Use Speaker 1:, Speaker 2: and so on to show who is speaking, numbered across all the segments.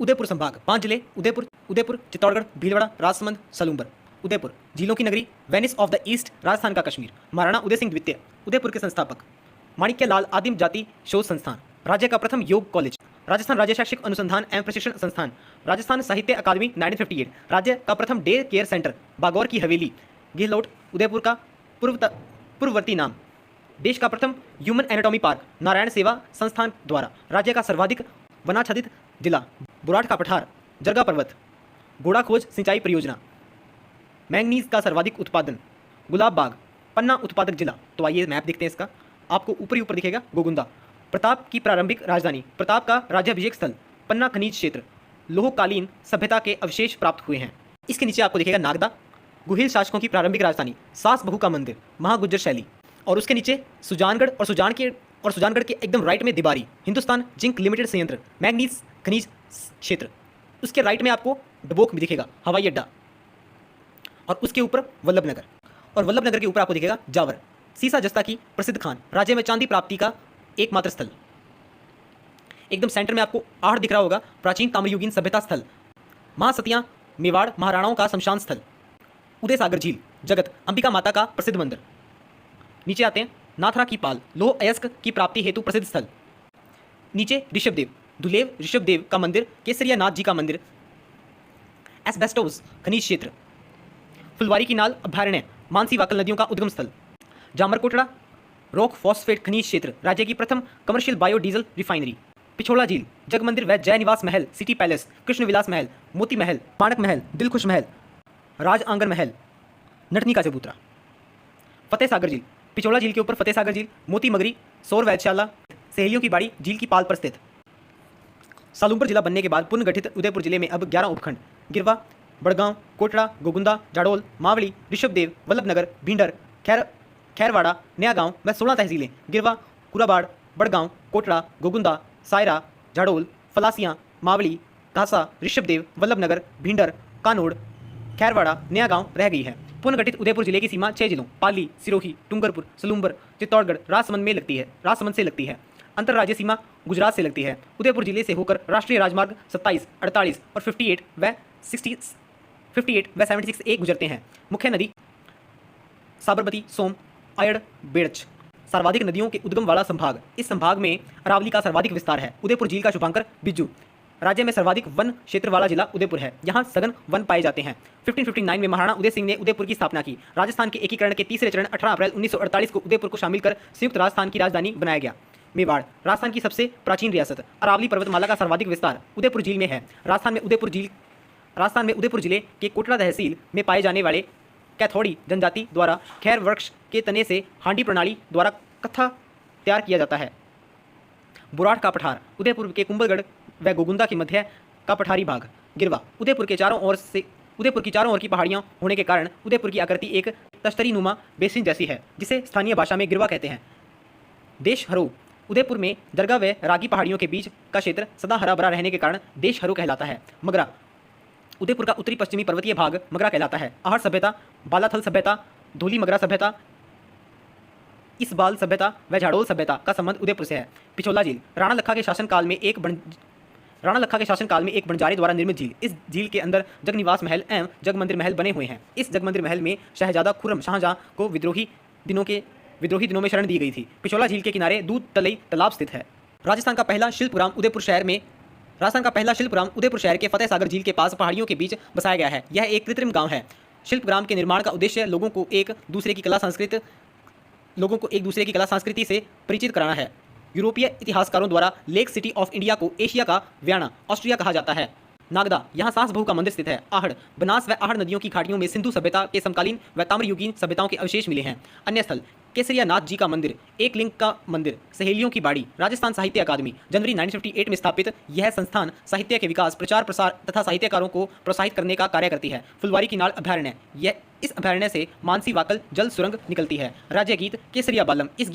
Speaker 1: उदयपुर संभाग 5 जिले उदयपुर, उदयपुर, चित्तौड़गढ़, भीलवाड़ा, राजसमंद, सलूम्बर। उदयपुर झीलों की नगरी, Venice of the east, Rajasthan का कश्मीर। महाराणा उदय सिंह द्वितीय उदयपुर के संस्थापक। माणिक्य लाल आदिम जाति शोध संस्थान, राज्य का प्रथम योग कॉलेज। राजस्थान राज्य शैक्षिक अनुसंधान एवं प्रशिक्षण संस्थान, राजस्थान साहित्य अकादमी 1958। राज्य का प्रथम डे केयर सेंटर, बागौर की हवेली, गिहलोट, उदयपुर का पूर्ववर्ती नाम। देश का प्रथम ह्यूमन एनाटॉमी पार्क, नारायण सेवा संस्थान द्वारा। राज्य का सर्वाधिक वनाच्छादित जिला, बुराट का पठार, जरगा पर्वत, घोड़ा खोज सिंचाई परियोजना। मैंगनीज का सर्वाधिक उत्पादन, गुलाब बाग, पन्ना उत्पादक जिला। तो आइए मैप देखते हैं इसका, आपको ऊपर दिखेगा गोगुंदा। प्रताप की प्रारंभिक राजधानी, प्रताप का राज्याभिषेक स्थल, पन्ना खनिज क्षेत्र, लोहकालीन सभ्यता के अवशेष प्राप्त हुए हैं। इसके नीचे आपको दिखेगा नागदा, गुहिल शासकों की प्रारंभिक राजधानी, सास बहू का मंदिर, महागुज्जर शैली। और उसके नीचे सुजानगढ़ और सुजानगढ़ के एकदम राइट में दिबारी, हिंदुस्तान जिंक लिमिटेड संयंत्र, मैंगनीज खनिज क्षेत्र। उसके राइट में आपको डबोक भी दिखेगा, हवाई अड्डा। और उसके ऊपर वल्लभनगर, और वल्लभनगर के ऊपर आपको दिखेगा जावर, सीसा जस्ता की प्रसिद्ध खान, राज्य में चांदी प्राप्ति का एकमात्र स्थल। एकदम सेंटर में आपको आहड़ दिख रहा होगा, प्राचीन ताम्रयुगीन सभ्यता स्थल, महासतियां मेवाड़ महाराणाओं का शमशान स्थल। उदय सागर झील, जगत अंबिका माता का प्रसिद्ध मंदिर। नीचे आते हैं, नाथरा की पाल, लोह अयस्क की प्राप्ति हेतु प्रसिद्ध स्थल। नीचे ऋषभदेव, दुलेव ऋषभदेव का मंदिर, केसरिया नाथ जी का मंदिर, एस्बेस्टोस खनिज क्षेत्र, फुलवारी की नाल अभयारण्य, मानसी वाकल नदियों का उद्गम स्थल, जामरकोटड़ा रॉक फॉस्फेट खनिज क्षेत्र, राज्य की प्रथम कमर्शियल बायोडीजल रिफाइनरी। पिछोला झील, जग मंदिर व जय निवास महल, सिटी पैलेस, कृष्ण विलास महल, मोती महल, माणक महल, दिलखुश महल, राज आंगन महल, नटनी का चबूतरा। फतेह सागर झील, पिछोला झील के ऊपर फतेह सागर झील, मोती मगरी, सौर वैधशाला, सहेलियों की बाड़ी झील की पाल पर स्थित। सालुमपुर जिला बनने के बाद पुनर्गठित उदयपुर जिले में अब 11 उपखंड, गिरवा, बड़गांव, कोटड़ा, गोगुंदा, जाडोल, मावली, ऋषभदेव, वल्लभनगर, भिंडर, खैरवाड़ा, नया गांव व 16 तहसीलें, गिरवा, कुराबाड़, बड़गांव, कोटड़ा, गोगुंदा, सायरा, जाडोल, फलासियां, मावली, घासा, ऋषभदेव, वल्लभनगर, भिंडर, कानोड़, खैरवाड़ा, नया गांव रह गई है। पुनर्गठित उदयपुर जिले की सीमा 6 जिलों पाली, सिरोही, डूंगरपुर, सलूम्बर, चित्तौड़गढ़, राजसमंद से लगती है। अंतर्राज्यीय सीमा गुजरात से लगती है। उदयपुर जिले से होकर राष्ट्रीय राजमार्ग 27, 48 और 58 व 76 एक गुजरते हैं। मुख्य नदी साबरमती, सोम, अयड़, बेड़च। सर्वाधिक नदियों के उद्गम वाला संभाग, इस संभाग में अरावली का सर्वाधिक विस्तार है। उदयपुर झील का शुभांकर बिज्जू। राज्य में सर्वाधिक वन क्षेत्र वाला जिला उदयपुर है, यहाँ सघन वन पाए जाते हैं। 1559 में महाराणा उदय सिंह ने उदयपुर की स्थापना की। राजस्थान के एकीकरण के तीसरे चरण 18 अप्रैल 1948 को उदयपुर को शामिल कर संयुक्त राजस्थान की राजधानी बनाया गया। मेवाड़, राजस्थान की सबसे प्राचीन रियासत, अरावली पर्वतमाला का सर्वाधिक विस्तार उदयपुर झील में है। राजस्थान में उदयपुर जिले के कोटड़ा तहसील में पाए जाने वाले कैथोड़ी जनजाति द्वारा खैर वृक्ष के तने से हांडी प्रणाली द्वारा कत्था तैयार किया जाता है। बुराट का पठार, उदयपुर के कुंभलगढ़ व गोगुंदा के मध्य का पठारी भाग। गिरवा, उदयपुर की चारों ओर की पहाड़ियां होने के कारण उदयपुर की आकृति एक तश्तरी नुमा बेसिन जैसी है, जिसे स्थानीय भाषा में गिरवा कहते हैं। देश हरो, उदयपुर में दरगाह व रागी पहाड़ियों के बीच का क्षेत्र सदा हरा भरा रहने के कारण देश हरो कहलाता है। मगरा, उदयपुर का उत्तरी पश्चिमी पर्वतीय भाग मगरा कहलाता है। आहड़ सभ्यता, बालाथल सभ्यता, धोली मगरा सभ्यता, इसबाल सभ्यता व झाड़ोल सभ्यता का संबंध उदयपुर से है। पिछोला झील, राणा लखा के शासनकाल में एक बंजारे द्वारा निर्मित झील। इस झील के अंदर जगनिवास महल एवं जगमंदिर महल बने हुए हैं। इस जगमंदिर महल में शहजादा खुर्रम शाहजहां को विद्रोही दिनों में शरण दी गई थी। पिछोला झील के किनारे दूध तलई तालाब स्थित है। राजस्थान का पहला शिल्पग्राम उदयपुर शहर के फतेह सागर झील के पास पहाड़ियों के बीच बसाया गया है। यह एक कृत्रिम गांव है। शिल्पग्राम के निर्माण का उद्देश्य लोगों को एक दूसरे की कला संस्कृति से परिचित कराना है। यूरोपीय इतिहासकारों द्वारा लेक सिटी ऑफ इंडिया को एशिया का व्याना ऑस्ट्रिया कहा जाता है। नागदा, यहाँ सास बहू का मंदिर स्थित है। आहड़, बनास व आहड़ नदियों की घाटियों में सिंधु सभ्यता के समकालीन व ताम्रयुगीन सभ्यताओं के अवशेष मिले हैं। अन्य स्थल, केसरिया नाथ जी का मंदिर, एक लिंग का मंदिर, सहेलियों की बाड़ी। राजस्थान साहित्य अकादमी, जनवरी 1958 में स्थापित यह संस्थान साहित्य के विकास, प्रचार प्रसार तथा साहित्यकारों को प्रोत्साहित करने का कार्य करती है। फुलवारी की नाल अभयारण्य, इस अभयारण्य से मानसी वाकल जल सुरंग निकलती है। राज्य गीत केसरिया बालम, इस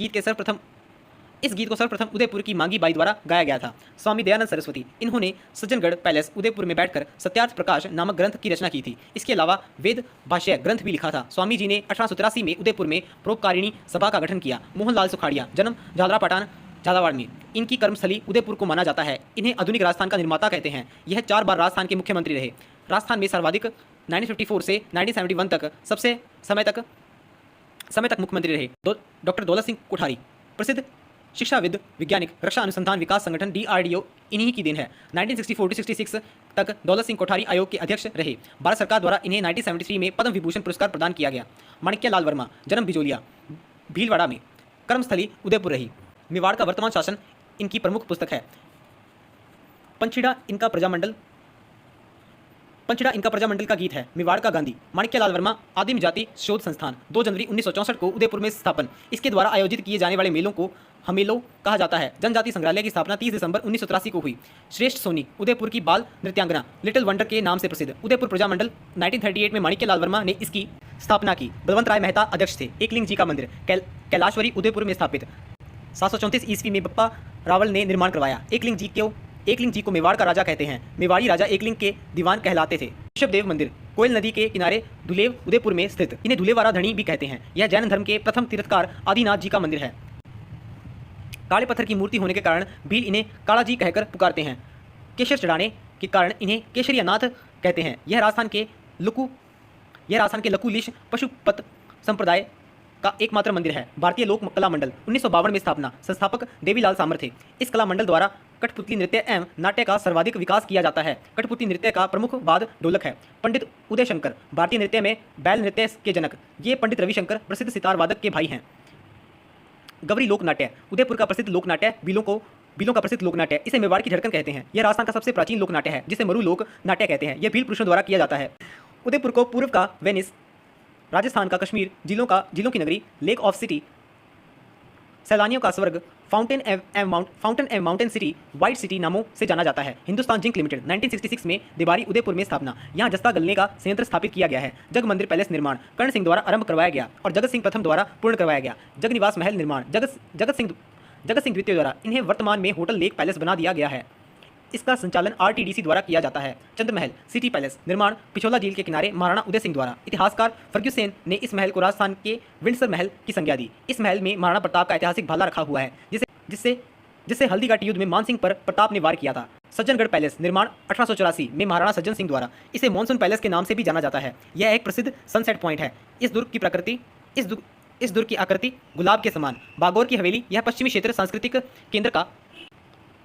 Speaker 1: गीत को सर्वप्रथम उदयपुर की मांगी बाई द्वारा गाया गया था। स्वामी दयानंद सरस्वती, इन्होंने सज्जनगढ़ पैलेस उदयपुर में बैठकर सत्यार्थ प्रकाश नामक ग्रंथ की रचना की थी। इसके अलावा वेद भाष्य ग्रंथ भी लिखा था। स्वामी जी ने 1883 में उदयपुर में परोपकारिणी सभा का गठन किया। मोहनलाल सुखाड़िया, जन्म झालरापाटन, झालावाड़ में। इनकी कर्मस्थली उदयपुर को माना जाता है। इन्हें आधुनिक राजस्थान का निर्माता कहते हैं। यह 4 बार राजस्थान के मुख्यमंत्री रहे। राजस्थान में सर्वाधिक 1954 से 1971 तक सबसे समय तक मुख्यमंत्री रहे। डॉक्टर दौलत सिंह कोठारी प्रसिद्ध शिक्षाविद, वैज्ञानिक, रक्षा अनुसंधान विकास संगठन DRDO इन्हीं की देन है। 1964 से 66 तक दौलत सिंह कोठारी आयोग के अध्यक्ष रहे। भारत सरकार द्वारा इन्हें 1973 में पद्म विभूषण पुरस्कार प्रदान किया गया। माणिक्य लाल वर्मा जन्म बिजोलिया, भीलवाड़ा में, कर्मस्थली उदयपुर रही। मेवाड़ का वर्तमान शासन इनकी प्रमुख पुस्तक है। पंचीड़ा इनका प्रजामंडल का गीत है। मेवाड़ का गांधी। माणिक्य लाल वर्मा आदिम जाति शोध संस्थान 2 जनवरी 1964 को उदयपुर में स्थापन। इसके द्वारा आयोजित किए जाने वाले मेलों को हमेलो कहा जाता है। जनजाति संग्रहालय की स्थापना 30 दिसंबर 1983 को हुई। श्रेष्ठ सोनी उदयपुर की बाल नृत्यांगना लिटिल वंडर के नाम से प्रसिद्ध। उदयपुर प्रजामंडल 1938 में माणिक्य लाल वर्मा ने इसकी स्थापना की। बलवंत राय मेहता अध्यक्ष थे। एकलिंग जी का मंदिर कैलाशवरी उदयपुर में स्थापित। 734 ईस्वी में बप्पा रावल ने निर्माण करवाया। एकलिंग जी को मेवाड़ का राजा कहते हैं। मेवाड़ी राजा एकलिंग के दीवान कहलाते थे। ऋषभदेव मंदिर कोयल नदी के किनारे धुलेव उदयपुर में स्थित। इन्हें धुलेवारा धणी भी कहते हैं। यह जैन धर्म के प्रथम तीर्थकार आदिनाथ जी का मंदिर है। काले पत्थर की मूर्ति होने के कारण भील इन्हें काला जी कहकर पुकारते हैं। केशर चढ़ाने के कारण इन्हें केशरियानाथ कहते हैं। यह राजस्थान के लकुलिश पशुपत संप्रदाय का एकमात्र मंदिर है। भारतीय लोक कला मंडल 1952 में स्थापना। संस्थापक देवीलाल सामर थे। इस कला मंडल द्वारा कठपुतली नृत्य एवं नाट्य का सर्वाधिक विकास किया जाता है। कठपुतली नृत्य का प्रमुख वाद ढोलक है। पंडित उदय शंकर भारतीय नृत्य में बैल नृत्य के जनक। ये पंडित रविशंकर प्रसिद्ध सितार वादक के भाई हैं। गवरी लोक नाट्य उदयपुर का प्रसिद्ध लोक नाट्य बिलों का प्रसिद्ध लोक नाट्य। इसे मेवाड़ की धड़कन कहते हैं। यह राजस्थान का सबसे प्राचीन लोक नाट्य है, जिसे मरु लोक नाट्य कहते हैं। यह भील पुरुषों द्वारा किया जाता है। उदयपुर को पूर्व का वेनिस, राजस्थान का कश्मीर, जिलों की नगरी, लेक ऑफ सिटी, सैलानियों का स्वर्ग, fountain and mountain city, white city नामों से जाना जाता है। हिंदुस्तान जिंक लिमिटेड 1966 में देबारी उदयपुर में स्थापना। यहाँ जस्ता गलने का संयंत्र स्थापित किया गया है। जग मंदिर पैलेस निर्माण कर्ण सिंह द्वारा आरंभ करवाया गया और जगत सिंह प्रथम द्वारा पूर्ण करवाया गया। जगनिवास महल निर्माण जगत सिंह द्वितीय द्वारा इन्हें वर्तमान में होटल लेक पैलेस बना दिया गया है। इसका संचालन RTDC द्वारा किया जाता है। चंद्रमहल सिटी पैलेस निर्माण पिछोला झील के किनारे महाराणा उदय सिंह द्वारा। इतिहासकार फर्ग्यूसेन ने इस महल को राजस्थान के विंडसर महल की संज्ञा दी। इस महल में महाराणा प्रताप का ऐतिहासिक भाला रखा हुआ है, जिससे हल्दीघाटी युद्ध में मानसिंह पर प्रताप ने वार किया था। सज्जनगढ़ पैलेस निर्माण 1884 में महाराणा सज्जन सिंह द्वारा। इसे मॉनसून पैलेस के नाम से भी जाना जाता है। यह एक प्रसिद्ध सनसेट पॉइंट है। इस दुर्ग की आकृति गुलाब के समान। बागौर की हवेली यह पश्चिमी क्षेत्र सांस्कृतिक केंद्र का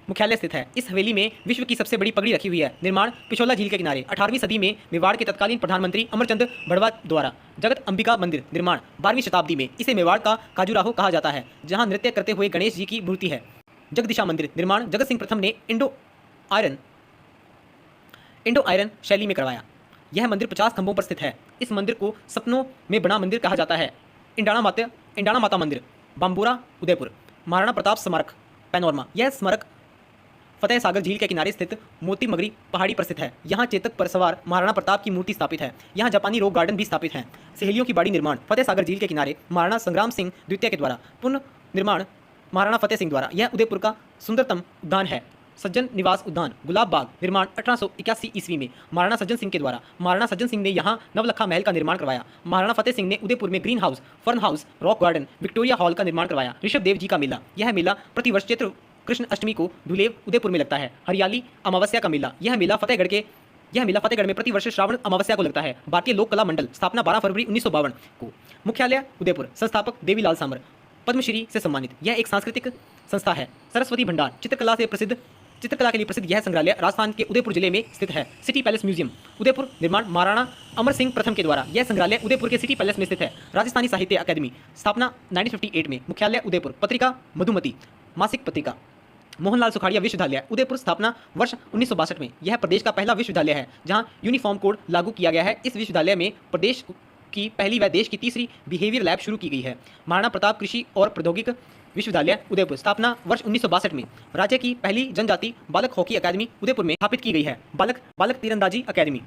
Speaker 1: मुख्यालय स्थित है। इस हवेली में विश्व की सबसे बड़ी पगड़ी रखी हुई है। निर्माण पिछोला झील के किनारे। 18वीं सदी में मेवाड़ के तत्कालीन प्रधानमंत्री अमरचंद बड़वा द्वारा। जगत अंबिका मंदिर निर्माण 12वीं शताब्दी में। इसे मेवाड़ का खाजुराहो कहा जाता है, जहां नृत्य करते हुए गणेश जी की मूर्ति है। जगदीशा मंदिर निर्माण जगत सिंह प्रथम ने इंडो आयरन शैली में करवाया। यह मंदिर 50 खंभों पर स्थित है। इस मंदिर को सपनों में बना मंदिर कहा जाता है। इंडाणा माता मंदिर बाम्बोरा उदयपुर। महाराणा प्रताप स्मारक पैनोरमा। यह स्मारक फतेह सागर झील के किनारे स्थित मोती मगरी पहाड़ी पर स्थित है। यहाँ चेतक पर सवार महाराणा प्रताप की मूर्ति स्थापित है। यहाँ जापानी रॉक गार्डन भी स्थापित है। सहेलियों की बाड़ी निर्माण फतेह सागर झील के किनारे महाराणा संग्राम सिंह द्वितीय के द्वारा। पुनः निर्माण महाराणा फतेह सिंह द्वारा। यह उदयपुर का सुंदरतम उद्यान है। सज्जन निवास उद्यान गुलाब बाग निर्माण 1881 ईस्वी में महाराणा सज्जन सिंह के द्वारा। महाराणा सज्जन सिंह ने यहाँ नवलखा महल का निर्माण करवाया। महाराणा फतेह सिंह ने उदयपुर में green house, fern house, rock garden, Victoria hall का निर्माण करवाया। ऋषभदेव जी का मेला। यह मेला प्रतिवर्ष चैत्र कृष्ण अष्टमी को धुलेव उदयपुर में लगता है। हरियाली अमावस्या का मेला। यह मेला फतेहगढ़ में प्रतिवर्ष श्रावण अमावस्या को लगता है। भारतीय लोक कला मंडल स्थापना 12 फरवरी 1952 को। मुख्यालय उदयपुर। संस्थापक देवीलाल सामर पद्मश्री से सम्मानित। यह एक सांस्कृतिक संस्था है। सरस्वती भंडार चित्रकला के लिए प्रसिद्ध यह संग्रहालय राजस्थान के उदयपुर जिले में स्थित है। सिटी पैलेस म्यूजियम उदयपुर निर्माण महाराणा अमर सिंह प्रथम के द्वारा। यह संग्रहालय उदयपुर के सिटी पैलेस में स्थित है। राजस्थानी साहित्य अकादमी स्थापना 1958 में। मुख्यालय उदयपुर। पत्रिका मधुमती मासिक पत्रिका। मोहनलाल सुखाड़िया विश्वविद्यालय उदयपुर स्थापना वर्ष 1962 में। यह प्रदेश का पहला विश्वविद्यालय है जहां यूनिफॉर्म कोड लागू किया गया है। इस विश्वविद्यालय में प्रदेश की पहली व देश की तीसरी बिहेवियर लैब शुरू की गई है। महाराणा प्रताप कृषि और प्रौद्योगिक विश्वविद्यालय उदयपुर स्थापना वर्ष 1962 में। राज्य की पहली जनजाति बालक हॉकी अकादमी उदयपुर में स्थापित की गई है। बालक तीरंदाजी अकादमी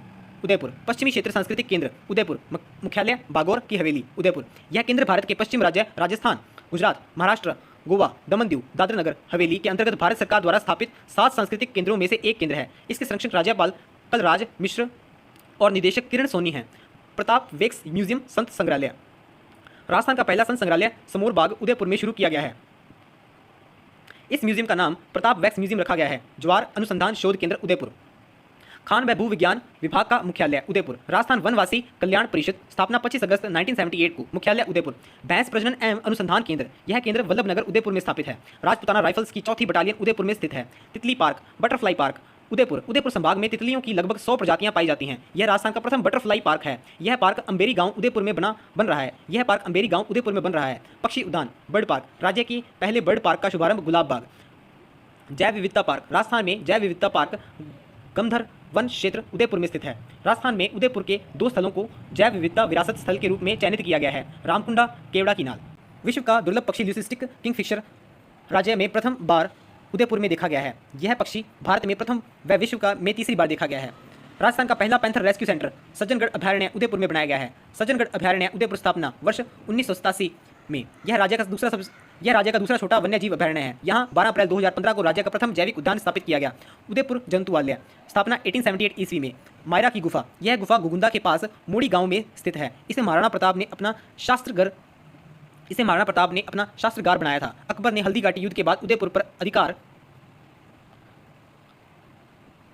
Speaker 1: उदयपुर। पश्चिमी क्षेत्र सांस्कृतिक केंद्र उदयपुर। मुख्यालय बागौर की हवेली उदयपुर। यह केंद्र भारत के पश्चिम राज्य राजस्थान, गुजरात, महाराष्ट्र, गोवा, दमन दीव, दादरा नगर हवेली के अंतर्गत भारत सरकार द्वारा स्थापित 7 सांस्कृतिक केंद्रों में से एक केंद्र है। इसके संरक्षक राज्यपाल कलराज मिश्र और निदेशक किरण सोनी हैं। प्रताप वेक्स म्यूजियम संत संग्रहालय। राजस्थान का पहला संत संग्रहालय समोर बाग उदयपुर में शुरू किया गया है। इस म्यूजियम का नाम प्रताप वैक्स म्यूजियम रखा गया है। ज्वार अनुसंधान शोध केंद्र उदयपुर। खान व भू विज्ञान विभाग का मुख्यालय उदयपुर। राजस्थान वनवासी कल्याण परिषद, स्थापना 25 अगस्त 1978 को, मुख्यालय उदयपुर। भैंस प्रजनन एवं अनुसंधान केंद्र, यह केंद्र वल्लभ नगर उदयपुर में स्थापित है। राजपुताना राइफल्स की 4थी बटालियन उदयपुर में स्थित है। तितली park, butterfly park Udaipur. Udaipur संभाग में तितलियों की लगभग 100 प्रजातियां पाई जाती हैं। यह राजस्थान का प्रथम बटरफ्लाई पार्क है। यह पार्क अंबेरी गांव उदयपुर में बन रहा है। यह पार्क अंबेरी गांव उदयपुर में बन रहा है। पक्षी उद्यान, बर्ड पार्क, राज्य के पहले बर्ड पार्क का शुभारंभ गुलाब बाग। जैव विविधता पार्क, राजस्थान में जैव विविधता पार्क गमधर वन क्षेत्र उदयपुर में स्थित है। राजस्थान में उदयपुर के 2 स्थलों को जैव विविधता विरासत स्थल के रूप में चयनित किया गया है। रामकुंडा, केवड़ा की नाल। विश्व का दुर्लभ पक्षी ल्यूसिस्टिक किंगफिशर राज्य में प्रथम बार उदयपुर में देखा गया है। यह पक्षी भारत में प्रथम व विश्व का में तीसरी बार देखा गया है। राजस्थान का पहला पैंथर रेस्क्यू सेंटर सज्जनगढ़ अभयारण्य उदयपुर में बनाया गया है। सज्जनगढ़ अभयारण्य उदयपुर, स्थापना वर्ष 1987 में। यह राज्य का दूसरा छोटा वन्यजीव अभयारण्य है। यहाँ 12 अप्रैल 2015 को राज्य का प्रथम जैविक उद्यान स्थापित किया गया। उदयपुर जंतुवालय, स्थापना 1878 ईस्वी में। मायरा की गुफा, यह गुफा गोगुंदा के पास मोड़ी गांव में स्थित है। इसे महाराणा प्रताप ने अपना शास्त्रागार बनाया था। अकबर ने हल्दी घाटी युद्ध के बाद उदयपुर पर अधिकार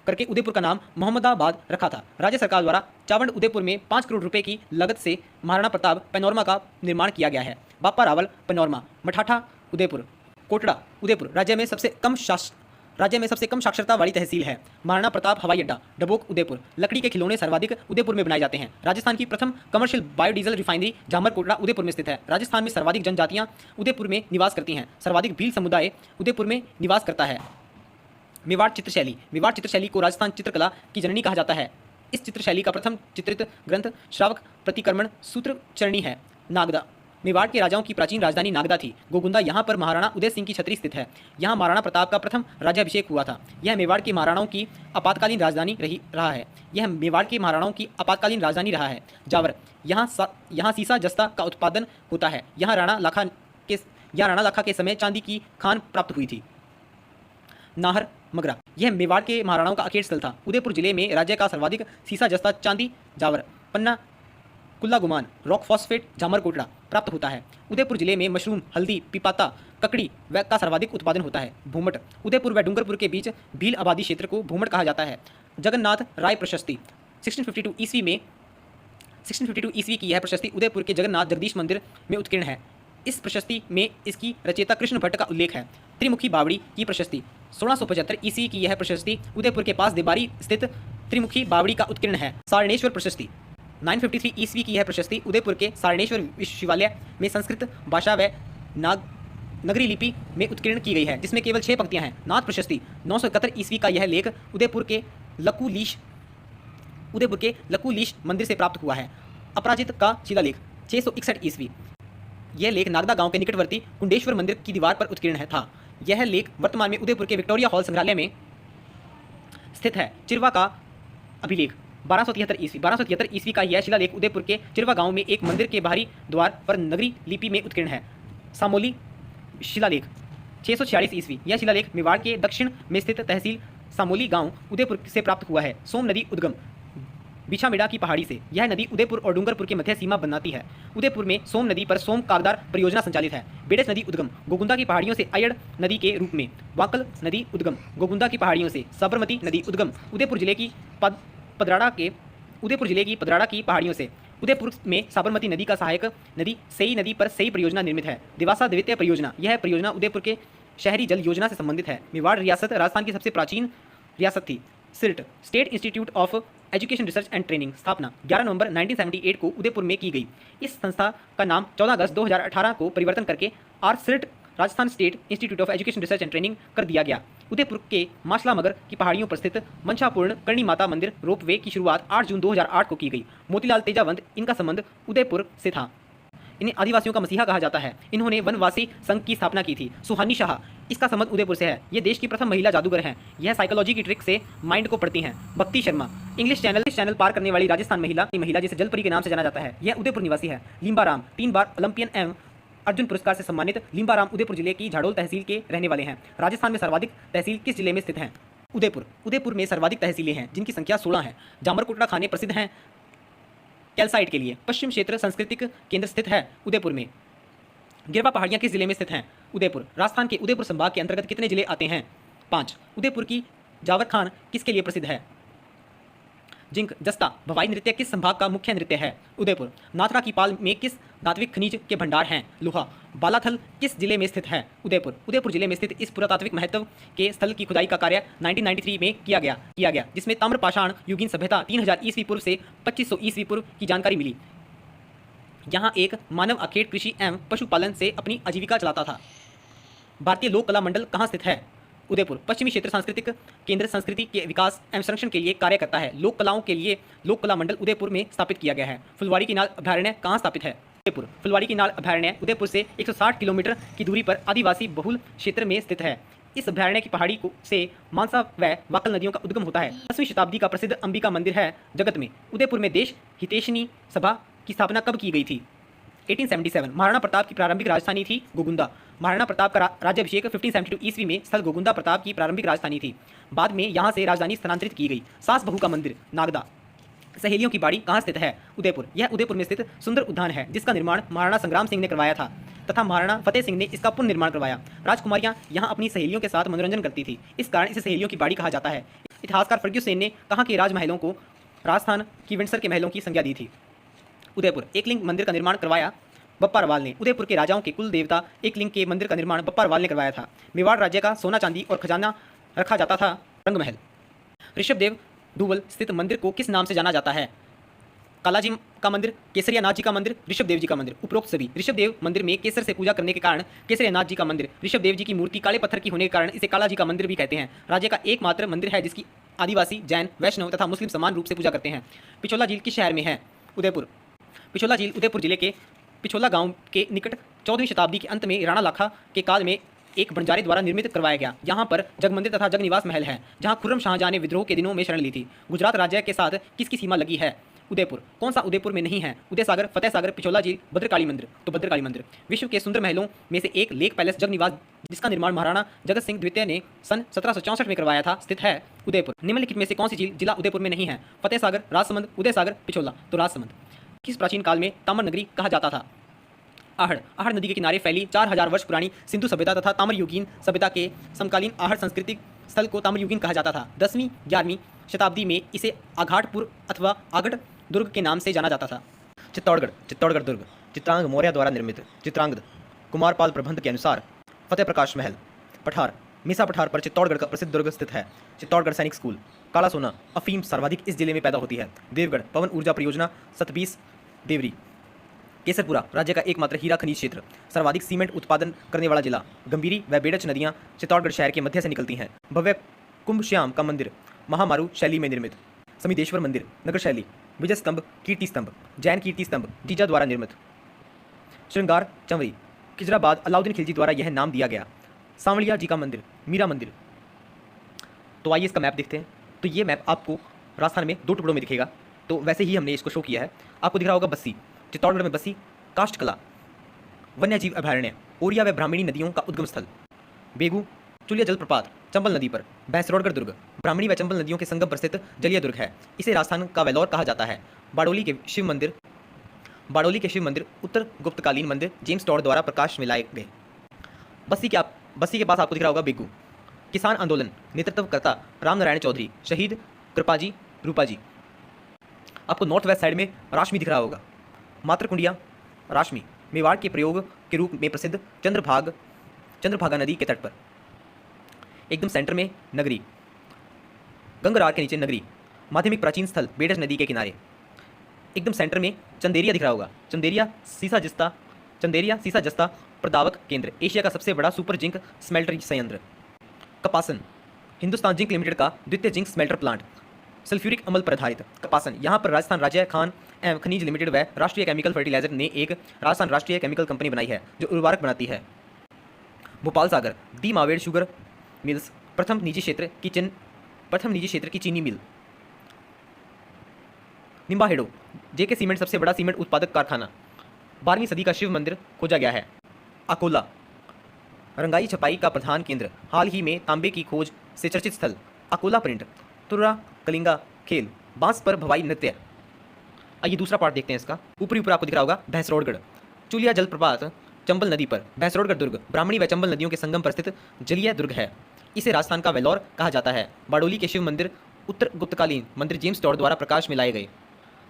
Speaker 1: करके उदयपुर का नाम मोहम्मदाबाद रखा था। राज्य सरकार द्वारा चावंड उदयपुर में 5 करोड़ रुपए की लागत से महाराणा प्रताप पैनोरमा का निर्माण किया गया है। बापा रावल पैनोरमा, मठाठा उदयपुर। कोटड़ा उदयपुर राज्य में सबसे कम साक्षरता वाली तहसील है। महाराणा प्रताप हवाई अड्डा, डबोक उदयपुर। लकड़ी के खिलौने सर्वाधिक उदयपुर में बनाए जाते हैं। राजस्थान की प्रथम commercial biodiesel refinery Jamar Kotda Udaipur में स्थित है। राजस्थान में सर्वाधिक जनजातियां उदयपुर में निवास करती हैं। सर्वाधिक भील समुदाय उदयपुर में निवास करता है। मेवाड़ चित्रशैली को राजस्थान चित्रकला की जननी कहा जाता है। इस चित्रशैली का प्रथम चित्रित ग्रंथ श्रावक प्रतिक्रमण सूत्र चरणी है। नागदा, मेवाड़ के राजाओं की प्राचीन राजधानी नागदा थी। गोगुंदा, यहाँ पर महाराणा उदय सिंह की छतरी स्थित है। यहाँ महाराणा प्रताप का प्रथम राज्याभिषेक हुआ था। यह मेवाड़ के महाराणाओं की आपातकालीन राजधानी रहा है। जावर, यहाँ सीसा जस्ता का उत्पादन होता है। यहाँ राणा लाखा के समय चांदी की खान प्राप्त हुई थी। नाहर मगरा, यह मेवाड़ के महाराणाओं का अखेट स्थल था। उदयपुर जिले में राज्य का सर्वाधिक सीसा जस्ता चांदी जावर, पन्ना, कुल्ला गुमान, रॉक फॉस्फेट जामर कोटड़ा प्राप्त होता है। उदयपुर जिले में मशरूम, हल्दी, पिपाता, ककड़ी का सर्वाधिक उत्पादन होता है। भूमट, उदयपुर व डूंगरपुर के बीच भील आबादी क्षेत्र को भूमट कहा जाता है। जगन्नाथ राय प्रशस्ति, 1652 ईस्वी की यह प्रशस्ति उदयपुर के जगन्नाथ जगदीश मंदिर में उत्कीर्ण है। इस प्रशस्ति में इसकी रचयिता कृष्ण भट्ट का उल्लेख है। त्रिमुखी बावड़ी की प्रशस्ति, 1675 ईस्वी की यह प्रशस्ति उदयपुर के पास देबारी स्थित त्रिमुखी बावड़ी का उत्कीर्ण है। सारणेश्वर प्रशस्ति, 953 ईस्वी की यह प्रशस्ति उदयपुर के सारणेश्वर विश्वविद्यालय में संस्कृत भाषा व नगरी लिपि में उत्कीर्ण की गई है, जिसमें केवल 6 पंक्तियां हैं। नाथ प्रशस्ति, 971 ईस्वी का यह लेख उदयपुर के लकुलीश मंदिर से प्राप्त हुआ है। अपराजित का शिलालेख, 661 ईस्वी। यह लेख नागदा गांव के निकटवर्ती कुंडेश्वर मंदिर की दीवार पर उत्कीर्ण था। यह लेख वर्तमान में उदयपुर के विक्टोरिया हॉल संग्रहालय में स्थित है। चिरवा का अभिलेख, 1273 ईस्वी का यह शिलालेख उदयपुर के चिरवा गांव में एक मंदिर के बाहरी द्वार पर नगरी लिपि में उत्कीर्ण है। सामोली शिलालेख, 646 ईस्वी। यह शिलालेख मेवाड़ के दक्षिण में स्थित तहसील सामोली गांव उदयपुर से प्राप्त हुआ है। सोम नदी उद्गम, बिछामेड़ा की पहाड़ी से। यह नदी उदयपुर और डूंगरपुर की मध्य सीमा बनाती है। उदयपुर में सोम नदी पर सोम कागदार परियोजना संचालित है। बेडस नदी उद्गम, गोगुंदा की पहाड़ियों से अयड़ नदी के रूप में। वाकल नदी उद्गम, गोगुंदा की पहाड़ियों से। साबरमती नदी उद्गम, उदयपुर जिले की पदराड़ा की पहाड़ियों से। उदयपुर में साबरमती नदी का सहायक नदी सेई नदी पर सेई परियोजना निर्मित है। दिवासा द्वितीय परियोजना, यह परियोजना उदयपुर के शहरी जल योजना से संबंधित है। मेवाड़ रियासत राजस्थान की सबसे प्राचीन रियासत थी। Silt, state institute of education research and training, स्थापना 11 नवंबर 1978 को उदयपुर में की गई। इस संस्था का नाम 14 अगस्त 2018 को परिवर्तन करके silt Rajasthan state institute of education research and training कर दिया गया। उदयपुर के माशला मगर की पहाड़ियों पर स्थित मंशापूर्ण करणी माता मंदिर रोपवे की शुरुआत 8 जून 2008 को की गई। मोतीलाल तेजावंत, इनका संबंध उदयपुर से था। इन्हें आदिवासियों का मसीहा कहा जाता है। इन्होंने वनवासी संघ की स्थापना की थी। सुहानी शाह, इसका संबंध उदयपुर से है। ये देश की प्रथम महिला जादूगर हैं। यह साइकोलॉजी की ट्रिक से माइंड को पढ़ती हैं। भक्ति शर्मा, इंग्लिश चैनल पार करने वाली राजस्थान महिला जिसे जलपरी के नाम से जाना जाता है। यह उदयपुर निवासी है। लिम्बा राम, 3 बार ओलंपियन एवं अर्जुन पुरस्कार से सम्मानित लिम्बा राम उदयपुर जिले की झाड़ोल तहसील के रहने वाले हैं। राजस्थान में सर्वाधिक तहसील किस जिले में स्थित हैं? उदयपुर में सर्वाधिक तहसीलें हैं, जिनकी संख्या 16 है। जामरकोटड़ा खाने प्रसिद्ध हैं कैल्साइट के लिए। पश्चिम क्षेत्र सांस्कृतिक केंद्र स्थित है उदयपुर में। गिरवा पहाड़ियाँ किस जिले में स्थित हैं? उदयपुर। राजस्थान के उदयपुर संभाग के अंतर्गत कितने जिले आते हैं? 5। उदयपुर की जावर खान किसके लिए प्रसिद्ध है? जिंक जस्ता भवाई नृत्य किस संभाग का मुख्य नृत्य है? उदयपुर। नाथरा की पाल में किस धात्विक खनिज के भंडार हैं? लोहा। बालाथल किस जिले में स्थित है? उदयपुर। उदयपुर जिले में स्थित इस पुरातात्विक महत्व के स्थल की खुदाई का कार्य 1993 में किया गया जिसमें ताम्रपाषाण युगीन सभ्यता 3000 ईस्वी पूर्व से 2500 ईस्वी पूर्व की जानकारी मिली। यहाँ एक मानव अखेट कृषि एवं पशुपालन से अपनी आजीविका चलाता था। भारतीय लोक कला मंडल कहाँ स्थित है? उदयपुर। पश्चिमी क्षेत्र सांस्कृतिक केंद्र संस्कृति के विकास एवं संरक्षण के लिए कार्य करता है। लोक कलाओं के लिए लोक कला मंडल उदयपुर में स्थापित किया गया है। फुलवाड़ी की नाल अभयारण्य कहाँ स्थापित है? उदयपुर। फुलवाड़ी की नाल अभयारण्य उदयपुर से 160 किलोमीटर की दूरी पर आदिवासी बहुल क्षेत्र में स्थित है। इस अभयारण्य की पहाड़ी से मानसा व वाकल नदियों का उद्गम होता है। 10वीं शताब्दी का प्रसिद्ध अंबिका मंदिर है जगत में। उदयपुर में देश हितैषणी सभा की स्थापना कब की गई थी? 1877। महाराणा प्रताप की प्रारंभिक राजधानी थी गोगुंदा। महाराणा प्रताप का राज्याभिषेक 1572 ईस्वी में स्थल गोगुंदा प्रताप की प्रारंभिक राजधानी थी। बाद में यहाँ से राजधानी स्थानांतरित की गई। सास बहू का मंदिर नागदा। सहेलियों की बाड़ी कहाँ स्थित है? उदयपुर। यह उदयपुर में स्थित सुंदर उद्यान है जिसका निर्माण महाराणा संग्राम सिंह ने करवाया था तथा महाराणा फतेह सिंह ने इसका पुनर्निर्माण करवाया। राजकुमारियाँ यहाँ अपनी सहेलियों के साथ मनोरंजन करती थी, इस कारण इसे सहेलियों की बाड़ी कहा जाता है। इतिहासकार फर्ग्यूसन ने कहाँ के राजमहलों को राजस्थान की विंडसर के महलों की संज्ञा दी थी? उदयपुर। एकलिंग मंदिर का निर्माण करवाया बप्पारवाल ने। उदयपुर के राजाओं के कुल देवता एकलिंग के मंदिर का निर्माण बप्पारवाल ने करवाया था। मेवाड़ राज्य का सोना चांदी और खजाना रखा जाता था रंगमहल। ऋषभदेव डूबल स्थित मंदिर को किस नाम से जाना जाता है? कालाजी का मंदिर, केसरिया नाथ जी का मंदिर, ऋषभदेव जी का मंदिर। उपरोक्त सभी। ऋषभदेव मंदिर में केसर से पूजा करने के कारण केसरिया नाथ जी का मंदिर, ऋषभदेव जी की मूर्ति काले पत्थर की होने के कारण इसे कालाजी का मंदिर भी कहते हैं। राज्य का एकमात्र मंदिर है जिसकी आदिवासी, जैन, वैष्णव तथा मुस्लिम समान रूप से पूजा करते हैं। पिछोला झील किस शहर में है? उदयपुर। पिछोला झील उदयपुर जिले के पिछोला गांव के निकट 14वीं शताब्दी के अंत में राणा लाखा के काल में एक बंजारे द्वारा निर्मित करवाया गया। यहाँ पर जगमंदिर तथा जगनिवास महल है जहाँ खुर्रम शाहजहां ने विद्रोह के दिनों में शरण ली थी। गुजरात राज्य के साथ किसकी सीमा लगी है? उदयपुर। कौन सा उदयपुर में नहीं है? उदय सागर, फतेह सागर, पिछोला झील, भद्रकाली मंदिर। तो भद्रकाली मंदिर। विश्व के सुंदर महलों में से एक लेक पैलेस जगनिवास जिसका निर्माण महाराणा जगत सिंह द्वितीय ने सन 1764 में करवाया था स्थित है उदयपुर। निम्नलिखित में से कौन सी झील जिला उदयपुर में नहीं है? फतेह सागर, राजसमंद, उदय सागर, पिछोला। तो राजसमंद। किस प्राचीन काल में ताम्र नगरी कहा जाता था? आहड़। आहड़ नदी के किनारे फैली 4000 वर्ष पुरानी सिंधु सभ्यता तथा ताम्रयुगीन सभ्यता के समकालीन आहड़ सांस्कृतिक स्थल को ताम्रयुगीन कहा जाता था। 10वीं 11वीं शताब्दी में इसे आघाटपुर अथवा आगड़ दुर्ग के नाम से जाना जाता था। चित्तौड़गढ़। चित्तौड़गढ़ दुर्ग चित्रांग मौर्य द्वारा निर्मित। चित्रांगद कुमारपाल प्रबंध के अनुसार। फतेह प्रकाश महल। पठार। मीसा पठार पर चित्तौड़गढ़ का प्रसिद्ध दुर्ग स्थित है। चित्तौड़गढ़ सैनिक स्कूल। काला सोना अफीम सर्वाधिक इस जिले में पैदा होती है। देवगढ़ पवन ऊर्जा परियोजना 27 देवरी। केसरपुरा राज्य का एकमात्र हीरा खनिज क्षेत्र। सर्वाधिक सीमेंट उत्पादन करने वाला जिला। गंभीरी व बेड़च नदियां चित्तौड़गढ़ शहर के मध्य से निकलती हैं। भव्य कुंभ श्याम का मंदिर महामारू शैली में निर्मित। समिदेश्वर मंदिर नगर शैली। विजय स्तंभ कीर्ति स्तंभ जैन कीर्ति स्तंभ जीजा द्वारा निर्मित। श्रृंगार चंवरी खिजराबाद अलाउद्दीन खिलजी द्वारा यह नाम दिया गया। सांवलिया जी का मंदिर मीरा मंदिर। तो आइए इसका मैप देखते हैं। तो ये मैप आपको राजस्थान में 2 टुकड़ों में दिखेगा। तो वैसे ही हमने इसको शो किया है। आपको दिख रहा होगा बस्सी। चित्तौड़गढ़ में बस्सी काष्ठकला वन्यजीव अभयारण्य ओरिया व ब्राह्मणी नदियों का उद्गम स्थल। बेगू चुलिया जलप्रपात चंबल नदी पर। भैंसरोडगढ़ दुर्ग ब्राह्मणी व चंबल नदियों के संगम पर स्थित जलीय दुर्ग है। इसे राजस्थान का वेल्लोर कहा जाता है। बाड़ोली के शिव मंदिर उत्तर गुप्तकालीन मंदिर जेम्स टॉड द्वारा प्रकाश में लाए गए। बस्सी के पास आपको दिख रहा होगा बेगू। किसान आंदोलन नेतृत्वकर्ता रामनारायण चौधरी शहीद कृपाजी रूपाजी। आपको नॉर्थ वेस्ट साइड में राशमी दिख रहा होगा। मातृकुंडिया राशमी मेवाड़ के प्रयोग के रूप में प्रसिद्ध चंद्रभागा नदी के तट पर। एकदम सेंटर में नगरी गंगरार के नीचे नगरी। माध्यमिक प्राचीन स्थल बेड़च नदी के किनारे। एकदम सेंटर में चंदेरिया दिख रहा होगा। चंदेरिया सीसा जस्ता प्रदावक केंद्र एशिया का सबसे बड़ा सुपर जिंक स्मेल्टर संयंत्र। कपासन हिंदुस्तान जिंक लिमिटेड का द्वितीय जिंक स्मेल्टर प्लांट। सल्फ्यूरिक अम्ल पर आधारित कपासन यहाँ पर राजस्थान राज्य खान एवं खनिज लिमिटेड व राष्ट्रीय केमिकल फर्टिलाइजर ने एक राजस्थान राष्ट्रीय केमिकल कंपनी बनाई है जो उर्वरक बनाती है। भोपाल सागर दी मावेड़ शुगर मिल्स प्रथम निजी क्षेत्र की चीनी मिल। निम्बाहेड़ो जेके सीमेंट सबसे बड़ा सीमेंट उत्पादक कारखाना। 12वीं सदी का शिव मंदिर खोजा गया है। अकोला रंगाई छपाई का प्रधान केंद्र। हाल ही में तांबे की खोज से चर्चित स्थल। अकोला प्रिंट तुर्रा कलिंगा खेल बांस पर भवाई नृत्य। आइए दूसरा पार्ट देखते हैं इसका। ऊपरी ऊपर आपको दिख रहा होगा भैंसरोडगढ़ चुलिया जलप्रपात चंबल नदी पर भैंसरोडगढ़ दुर्ग ब्राह्मणी व चंबल नदियों के संगम पर स्थित जलीय दुर्ग है। इसे राजस्थान का वेल्लोर कहा जाता है। बारडोली के शिव मंदिर उत्तर गुप्तकालीन मंदिर जेम्स टॉड द्वारा प्रकाश में लाए गए।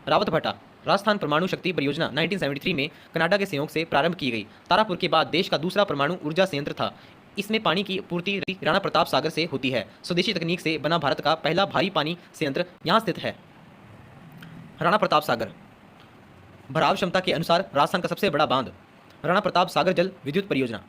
Speaker 1: रावत भाटा राजस्थान परमाणु शक्ति परियोजना 1973 में कनाडा के सहयोग से प्रारंभ की गई। तारापुर के बाद देश का दूसरा परमाणु ऊर्जा संयंत्र था। इसमें पानी की आपूर्ति राणा प्रताप सागर से होती है। स्वदेशी तकनीक से बना भारत का पहला भारी पानी संयंत्र यहाँ स्थित है। राणा प्रताप सागर भराव क्षमता के अनुसार राजस्थान का सबसे बड़ा बांध राणा प्रताप सागर जल विद्युत परियोजना।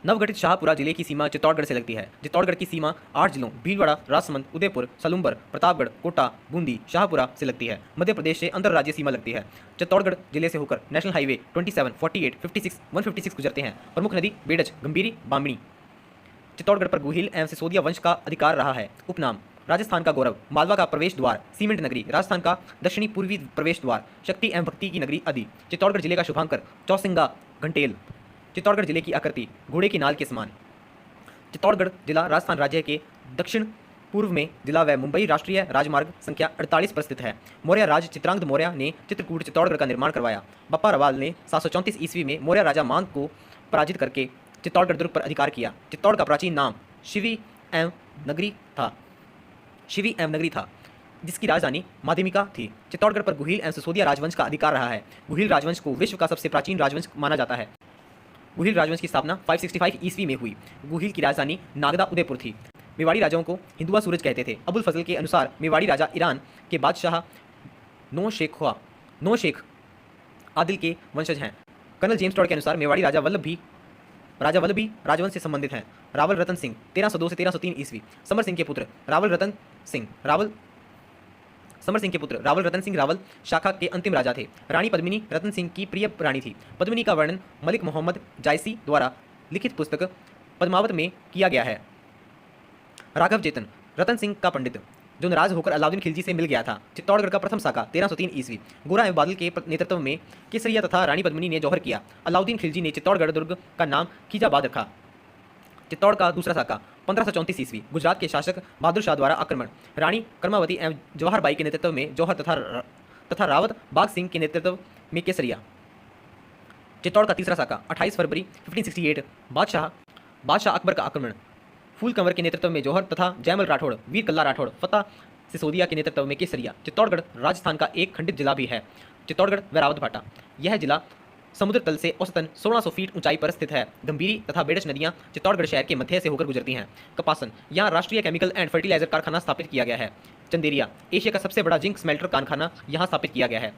Speaker 1: नवगठित शाहपुरा जिले की सीमा चित्तौड़गढ़ से लगती है। चित्तौड़गढ़ की सीमा 8 जिलों भीलवाड़ा, राजसमंद, उदयपुर, सलूम्बर, प्रतापगढ़, कोटा, बूंदी, शाहपुरा से लगती है। मध्य प्रदेश से अंतर्राज्यीय सीमा लगती है। चित्तौड़गढ़ जिले से होकर नेशनल हाईवे 27, 48, 56, 156 गुजरते हैं। प्रमुख नदी बेडज, गंभीरी, बामणी। चित्तौड़गढ़ पर गुहिल एवं सिसोदिया वंश का अधिकार रहा है। उपनाम राजस्थान का गौरव, मालवा का प्रवेश द्वार, सीमेंट नगरी, राजस्थान का दक्षिणी पूर्वी प्रवेश द्वार, शक्ति एवं भक्ति की नगरी आदि। चित्तौड़गढ़ जिले का शुभांकर चौसिंगा घंटेल। चित्तौड़गढ़ जिले की आकृति घोड़े की नाल के समान। चित्तौड़गढ़ जिला राजस्थान राज्य के दक्षिण पूर्व में जिला व मुंबई राष्ट्रीय राजमार्ग संख्या 48 पर स्थित है। मौर्य राज चित्रांगद मौर्य ने चित्रकूट चित्तौड़गढ़ का निर्माण करवाया। बप्पा रवाल ने 734 ईस्वी में मौर्य राजा मांग को पराजित करके चित्तौड़गढ़ दुर्ग पर अधिकार किया। चित्तौड़ का प्राचीन नाम शिवी एवं नगरी था, जिसकी राजधानी माध्यमिका थी। चित्तौड़गढ़ पर गुहिल एवं सिसोदिया राजवंश का अधिकार रहा है। गुहिल राजवंश को विश्व का सबसे प्राचीन राजवंश माना जाता है। गुहिल राजवंश की स्थापना 565 ईस्वी में हुई। गुहिल की राजधानी नागदा उदयपुर थी। मेवाड़ी राजाओं को हिंदुआ सूरज कहते थे। अबुल फजल के अनुसार मेवाड़ी राजा ईरान के बादशाह नो शेख आदिल के वंशज हैं। कर्नल जेम्स टॉड के अनुसार मेवाड़ी राजा वल्लभी राजवंश से संबंधित हैं। रावल रतन सिंह 1302 से 1303 ईस्वी। समर सिंह के पुत्र रावल रतन सिंह रावल शाखा के अंतिम राजा थे। रानी पद्मिनी रतन सिंह की प्रिय रानी थी। पद्मिनी का वर्णन मलिक मोहम्मद जायसी द्वारा लिखित पुस्तक पद्मावत में किया गया है। राघव चेतन रतन सिंह का पंडित, जो नाराज होकर अलाउद्दीन खिलजी से मिल गया था। चित्तौड़गढ़ का प्रथम साका 1303 ईस्वी। गोरा एवं बादल के नेतृत्व में केसरिया तथा रानी पद्मिनी ने जौहर किया। अलाउद्दीन खिलजी ने चित्तौड़गढ़ दुर्ग का नाम खीजाबाद रखा। चित्तौड़ का दूसरा साका 1534 ईस्वी। गुजरात के शासक बहादुर शाह द्वारा आक्रमण। रानी कर्मावती एवं जवाहर बाई के नेतृत्व में जौहर तथा रावत बाग सिंह के नेतृत्व में केसरिया। चित्तौड़ का तीसरा साका 28 फरवरी 1568। बादशाह अकबर का आक्रमण। फूल कंवर के नेतृत्व में जौहर तथा जयमल राठौड़, वीर कल्ला राठौड़, फतेह सिसोदिया के नेतृत्व में केसरिया। चित्तौड़गढ़ राजस्थान का एक खंडित जिला भी है। चित्तौड़गढ़ व रावत भाटा। यह जिला समुद्र तल से औसतन 1600 फीट ऊंचाई पर स्थित है। गंभीरी तथा बेडज नदियां चित्तौड़गढ़ शहर के मध्य से होकर गुजरती हैं। कपासन, यहाँ राष्ट्रीय केमिकल एंड फर्टिलाइजर कारखाना स्थापित किया गया है। चंदेरिया, एशिया का सबसे बड़ा जिंक स्मेल्टर कारखाना यहाँ स्थापित किया गया है।